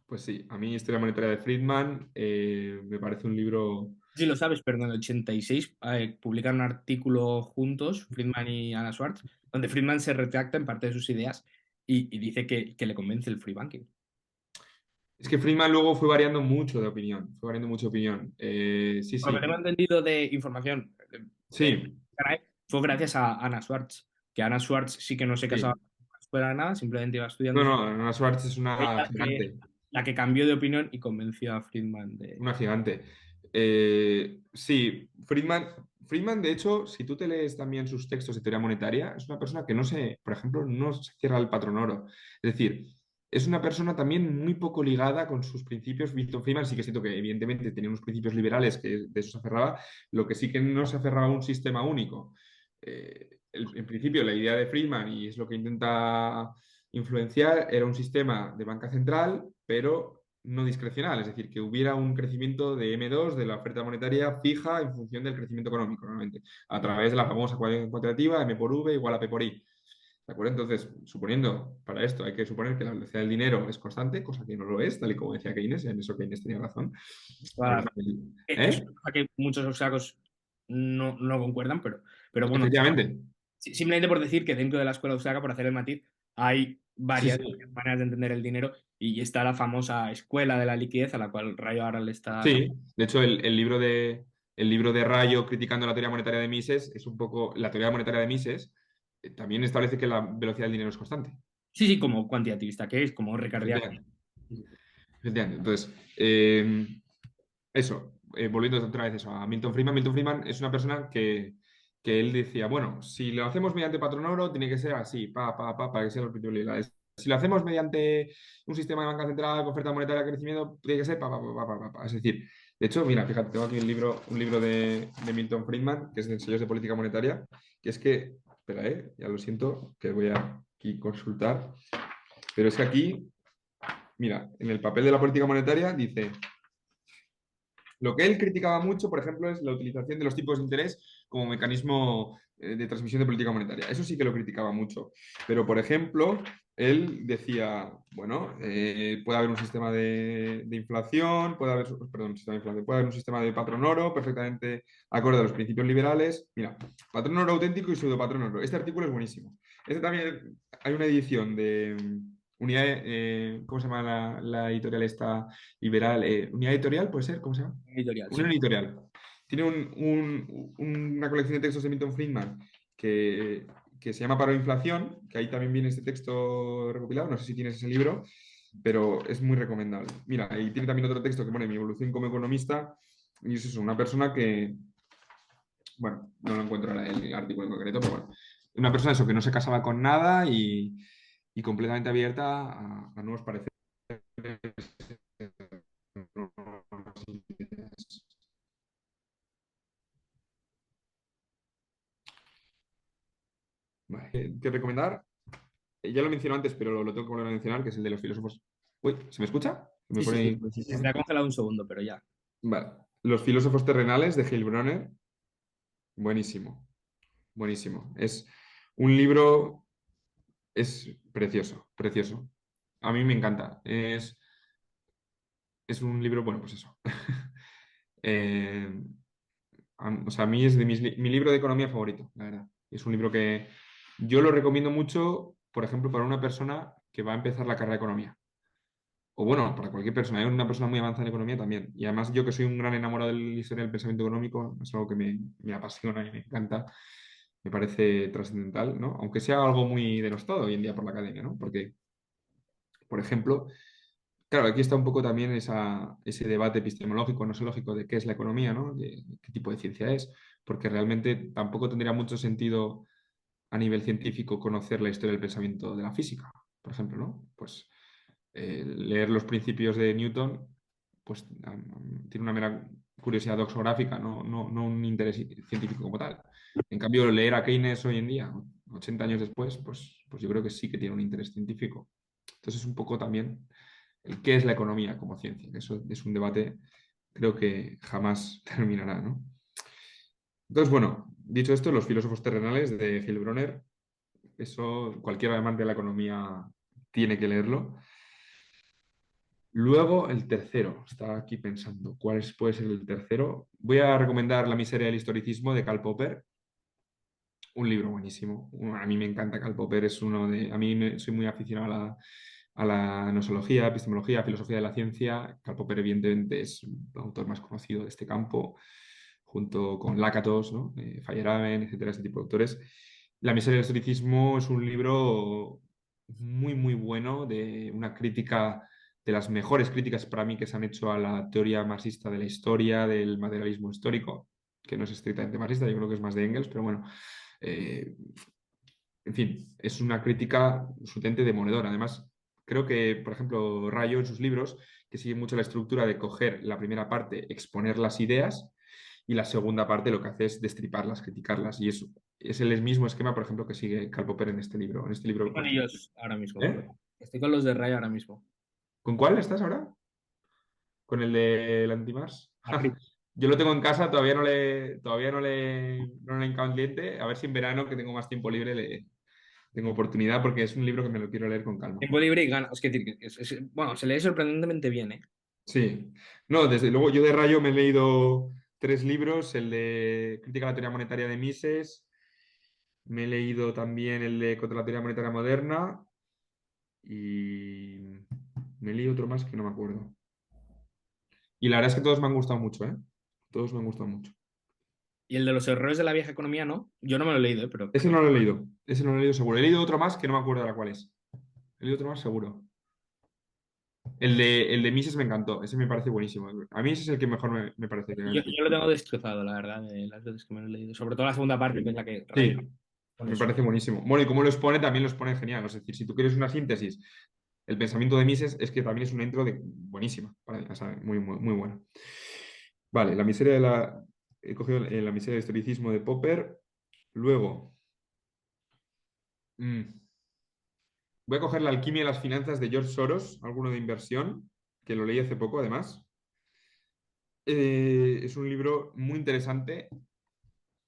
Pues sí, a mí Historia Monetaria de Friedman me parece un libro. Si lo sabes, pero en el 86 publicaron un artículo juntos, Friedman y Anna Schwartz, donde Friedman se retracta en parte de sus ideas y dice que le convence el free banking. Es que Friedman luego fue variando mucho de opinión, sí, Por lo que sí, tengo entendido de información sí, fue gracias a Anna Schwartz, que Anna Schwartz sí que no se casaba sí. fuera de nada, simplemente iba estudiando. No, no, Ana Schwartz es una Ella que gigante. la que cambió de opinión y convenció a Friedman de... Una gigante. Sí, Friedman, de hecho, si tú te lees también sus textos de teoría monetaria, es una persona que no se, por ejemplo, no se cierra el patrón oro. Es decir, es una persona también muy poco ligada con sus principios. Milton Friedman sí que siento que evidentemente tenía unos principios liberales que de eso se aferraba, lo que sí que no se aferraba a un sistema único. En principio, la idea de Friedman, y es lo que intenta influenciar, era un sistema de banca central, pero no discrecional, es decir, que hubiera un crecimiento de M2 de la oferta monetaria fija en función del crecimiento económico, normalmente, a través de la famosa ecuación cuantitativa M por V igual a P por I. ¿De acuerdo? Entonces, suponiendo, para esto hay que suponer que la velocidad del dinero es constante, cosa que no lo es, tal y como decía Keynes, en eso Keynes tenía razón. Es ¿Eh? una cosa que muchos austriacos no concuerdan, pero bueno, Efectivamente. simplemente por decir que dentro de la escuela austriaca, por hacer el matiz, hay Sí, varias sí. maneras de entender el dinero y está la famosa escuela de la liquidez a la cual Rayo ahora le está... Sí, de hecho, el libro de Rayo criticando la teoría monetaria de Mises es un poco, la teoría monetaria de Mises también establece que la velocidad del dinero es constante. Sí, sí, como cuantitativista, que es como ricardiano. Efectivamente. Efectivamente. Entonces, eso, volviendo otra vez eso, a Milton Friedman. Milton Friedman es una persona que él decía, bueno, si lo hacemos mediante patrón oro, tiene que ser así, para que sean los principios liberales. Si lo hacemos mediante un sistema de banca central con oferta monetaria de crecimiento, tiene que ser pa. Es decir, de hecho, mira, fíjate, tengo aquí un libro de Milton Friedman, que es de Ensayos de Política Monetaria, que es que, espera, ya lo siento, que voy a aquí consultar, pero es que aquí, mira, en el papel de la política monetaria dice... Lo que él criticaba mucho, por ejemplo, es la utilización de los tipos de interés como mecanismo de transmisión de política monetaria. Eso sí que lo criticaba mucho. Pero, por ejemplo, él decía, bueno, puede haber un sistema de inflación, perdón, sistema de inflación, puede haber un sistema de patrón oro perfectamente acorde a los principios liberales. Mira, patrón oro auténtico y pseudopatrón oro. Este artículo es buenísimo. Este también hay una edición de unidad, ¿cómo se llama la editorial esta liberal? Unidad editorial, ¿puede ser? ¿Cómo se llama? Editorial, Una sí. editorial. Tiene una colección de textos de Milton Friedman que se llama Paro e Inflación, que ahí también viene este texto recopilado. No sé si tienes ese libro, pero es muy recomendable. Mira, y tiene también otro texto que pone Mi evolución como economista, y es eso, una persona que, bueno, no lo encuentro ahora el artículo en concreto, pero bueno, una persona eso, que no se casaba con nada y completamente abierta a nuevos pareceres. Vale. ¿Qué recomendar? Ya lo mencioné antes, pero lo tengo que volver a mencionar, que es el de los filósofos. Uy, ¿se me escucha? Me Sí, sí, sí. pone... Se te ha congelado un segundo, pero ya. Vale. Los filósofos terrenales de Heilbronner. Buenísimo, buenísimo. Es un libro, es precioso, precioso. A mí me encanta. Es un libro, bueno, pues eso. Eh, o sea, a mí es de mi libro de economía favorito, la verdad. Es un libro que yo lo recomiendo mucho, por ejemplo, para una persona que va a empezar la carrera de economía. O bueno, para cualquier persona, una persona muy avanzada en economía también. Y además yo que soy un gran enamorado de la historia del pensamiento económico, es algo que me apasiona y me encanta, me parece trascendental, ¿no? Aunque sea algo muy denostado hoy en día por la academia, ¿no? Porque, por ejemplo, claro, aquí está un poco también ese debate epistemológico, nosológico de qué es la economía, ¿no? De qué tipo de ciencia es, porque realmente tampoco tendría mucho sentido a nivel científico conocer la historia del pensamiento de la física, por ejemplo, ¿no? Pues leer los principios de Newton, pues tiene una mera curiosidad doxográfica, no un interés científico como tal. En cambio, leer a Keynes hoy en día, 80 años después, pues yo creo que sí que tiene un interés científico. Entonces, es un poco también el qué es la economía como ciencia, que eso es un debate, creo que jamás terminará, ¿no? Entonces, bueno, dicho esto, los filósofos terrenales de Heilbronner, eso cualquier amante de la economía tiene que leerlo. Luego, el tercero, estaba aquí pensando, puede ser el tercero? Voy a recomendar La miseria del historicismo de Karl Popper, un libro buenísimo. A mí me encanta Karl Popper, soy muy aficionado a la nosología, epistemología, filosofía de la ciencia. Karl Popper, evidentemente, es el autor más conocido de este campo, junto con Lakatos, ¿no? Feyerabend, etcétera, ese tipo de autores. La miseria del historicismo es un libro muy, muy bueno de una crítica de las mejores críticas para mí que se han hecho a la teoría marxista de la historia, del materialismo histórico, que no es estrictamente marxista, yo creo que es más de Engels, pero bueno, eh, en fin, es una crítica absolutamente demoledora. Además, creo que, por ejemplo, Rayo en sus libros, que sigue mucho la estructura de coger la primera parte, exponer las ideas, y la segunda parte lo que hace es destriparlas, criticarlas. Y es el mismo esquema, por ejemplo, que sigue Karl Popper en este libro. En este libro, Estoy por con ejemplo. ellos ahora mismo, la ¿Eh? verdad. Estoy con los de Ray ahora mismo. ¿Con cuál estás ahora? ¿Con el del Antimars? Arriba. Yo lo tengo en casa, todavía no le he hincado en diente. A ver si en verano, que tengo más tiempo libre, tengo oportunidad, porque es un libro que me lo quiero leer con calma. Tiempo libre y gana. Es que decir, bueno, se lee sorprendentemente bien, ¿eh? Sí. No, desde luego, yo de Rayo me he leído 3 libros, el de Crítica a la teoría monetaria de Mises, me he leído también el de Contra la teoría monetaria moderna y me he leído otro más que no me acuerdo. Y la verdad es que todos me han gustado mucho, ¿eh? Todos me han gustado mucho. Y el de los errores de la vieja economía, ¿no? Yo no me lo he leído, ¿eh? Pero Ese creo no que... lo he leído, ese no lo he leído seguro. He leído otro más que no me acuerdo ahora cuál es. He leído otro más seguro. El de Mises me encantó, ese me parece buenísimo. A mí ese es el que mejor me parece que han Yo escrito. lo tengo destrozado, la verdad, de las veces que me lo he leído. Sobre todo la segunda parte, que es la que raya Sí, con me eso. parece buenísimo. Bueno, y como lo expone, también lo expone genial. Es decir, si tú quieres una síntesis, el pensamiento de Mises es que también es una intro buenísima. O sea, muy, muy, muy buena. Vale, la miseria de la. He cogido la miseria del historicismo de Popper. Luego, mm, voy a coger La alquimia de las finanzas de George Soros, alguno de inversión, que lo leí hace poco, además. Es un libro muy interesante.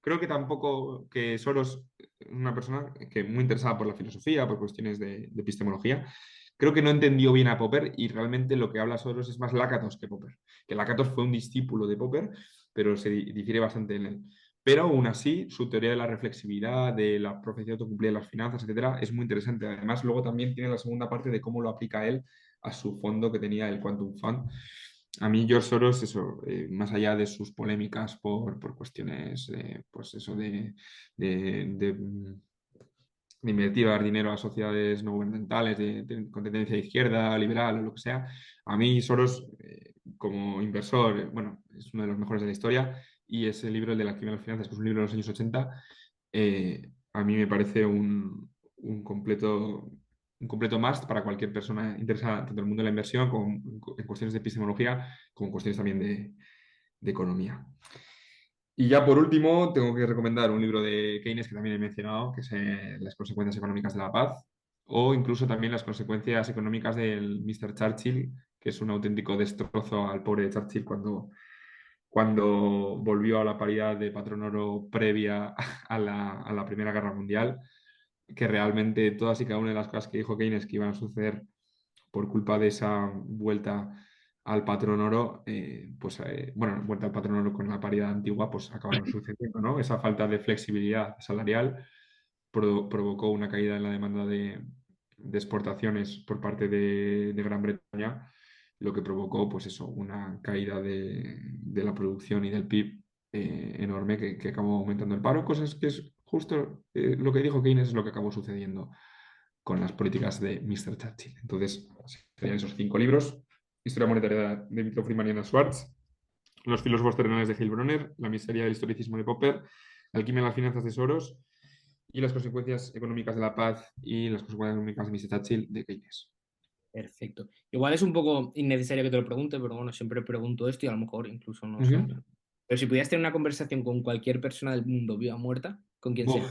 Creo que tampoco que Soros es una persona que muy interesada por la filosofía, por cuestiones de epistemología. Creo que no entendió bien a Popper y realmente lo que habla Soros es más Lakatos que Popper. Que Lakatos fue un discípulo de Popper, pero se difiere bastante en él. Pero aún así, su teoría de la reflexividad, de la profecía autocumplida de las finanzas, etcétera, es muy interesante. Además, luego también tiene la segunda parte de cómo lo aplica él a su fondo que tenía el Quantum Fund. A mí George Soros, eso, más allá de sus polémicas por cuestiones, pues eso, de invertir o dar dinero a sociedades no gubernamentales con tendencia de izquierda, liberal o lo que sea, a mí Soros, como inversor, bueno, es uno de los mejores de la historia y ese libro, el de la alquimia de las finanzas, que es un libro de los años 80, a mí me parece un completo must para cualquier persona interesada tanto en el mundo de la inversión como en cuestiones de epistemología, como en cuestiones también de economía. Y ya por último, tengo que recomendar un libro de Keynes que también he mencionado, que es Las consecuencias económicas de la paz, o incluso también las consecuencias económicas del Mr. Churchill, que es un auténtico destrozo al pobre Churchill cuando volvió a la paridad de patrón oro previa a la Primera Guerra Mundial, que realmente todas y cada una de las cosas que dijo Keynes que iban a suceder por culpa de esa vuelta al patrón oro, bueno, vuelta al patrón oro con la paridad antigua, pues acabaron sucediendo, ¿no? Esa falta de flexibilidad salarial provocó una caída en la demanda de exportaciones por parte de Gran Bretaña, lo que provocó, pues eso, una caída de la producción y del PIB enorme que acabó aumentando el paro, cosas que es justo lo que dijo Keynes es lo que acabó sucediendo con las políticas de Mr. Churchill. Entonces, serían esos 5 libros: Historia monetaria de Victor Friedman y Anna Schwartz, Los filósofos terrenales de Gil Bronner, La miseria del historicismo de Popper, Alquimia de las finanzas de Soros y Las consecuencias económicas de la paz y las consecuencias económicas de Mr. Churchill de Keynes. Perfecto. Igual es un poco innecesario que te lo pregunte, pero bueno, siempre pregunto esto y a lo mejor incluso no sé. Ujú. Pero si pudieras tener una conversación con cualquier persona del mundo, viva o muerta, ¿con quién Uf, sería?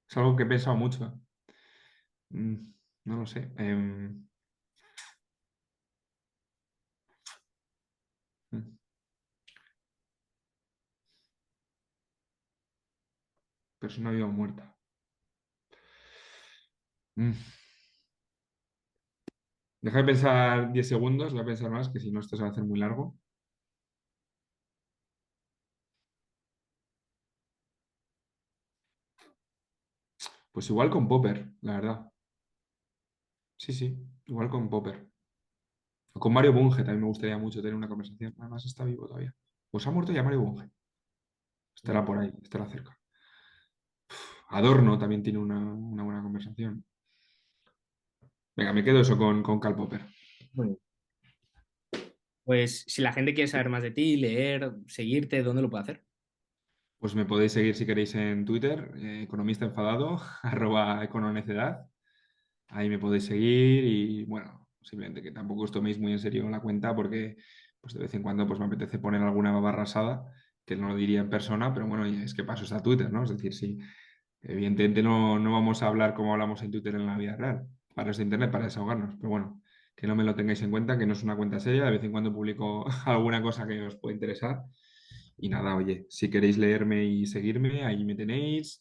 es algo que he pensado mucho. Mm, no lo sé. Mm, Persona viva o muerta. Mm. Deja de pensar 10 segundos, voy a pensar más, que si no esto se va a hacer muy largo. Pues igual con Popper, la verdad. Sí, sí, igual con Popper. O con Mario Bunge también me gustaría mucho tener una conversación. Además está vivo todavía. Pues ha muerto ya Mario Bunge. Estará por ahí, estará cerca. Adorno también tiene una buena conversación. Venga, me quedo eso con Karl Popper. Muy bien. Pues si la gente quiere saber más de ti, leer, seguirte, ¿dónde lo puede hacer? Pues me podéis seguir si queréis en Twitter, economista enfadado, arroba econonecedad. Ahí me podéis seguir y bueno, simplemente que tampoco os toméis muy en serio la cuenta porque pues de vez en cuando pues me apetece poner alguna barrasada que no lo diría en persona, pero bueno, y es que paso está Twitter, ¿no? Es decir, sí, evidentemente no vamos a hablar como hablamos en Twitter en la vida real. Para eso Internet, para desahogarnos. Pero bueno, que no me lo tengáis en cuenta, que no es una cuenta seria. De vez en cuando publico alguna cosa que os puede interesar. Y nada, oye, si queréis leerme y seguirme, ahí me tenéis.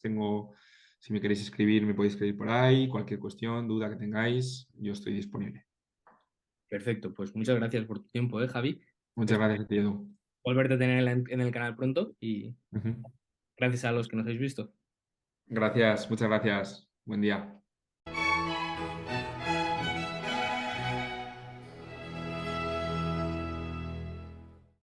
Si me queréis escribir, me podéis escribir por ahí. Cualquier cuestión, duda que tengáis, yo estoy disponible. Perfecto, pues muchas gracias por tu tiempo, Javi. Muchas Espero gracias a ti, Edu. volverte a tener en el canal pronto y Ujú. gracias a los que nos habéis visto. Gracias, muchas gracias. Buen día.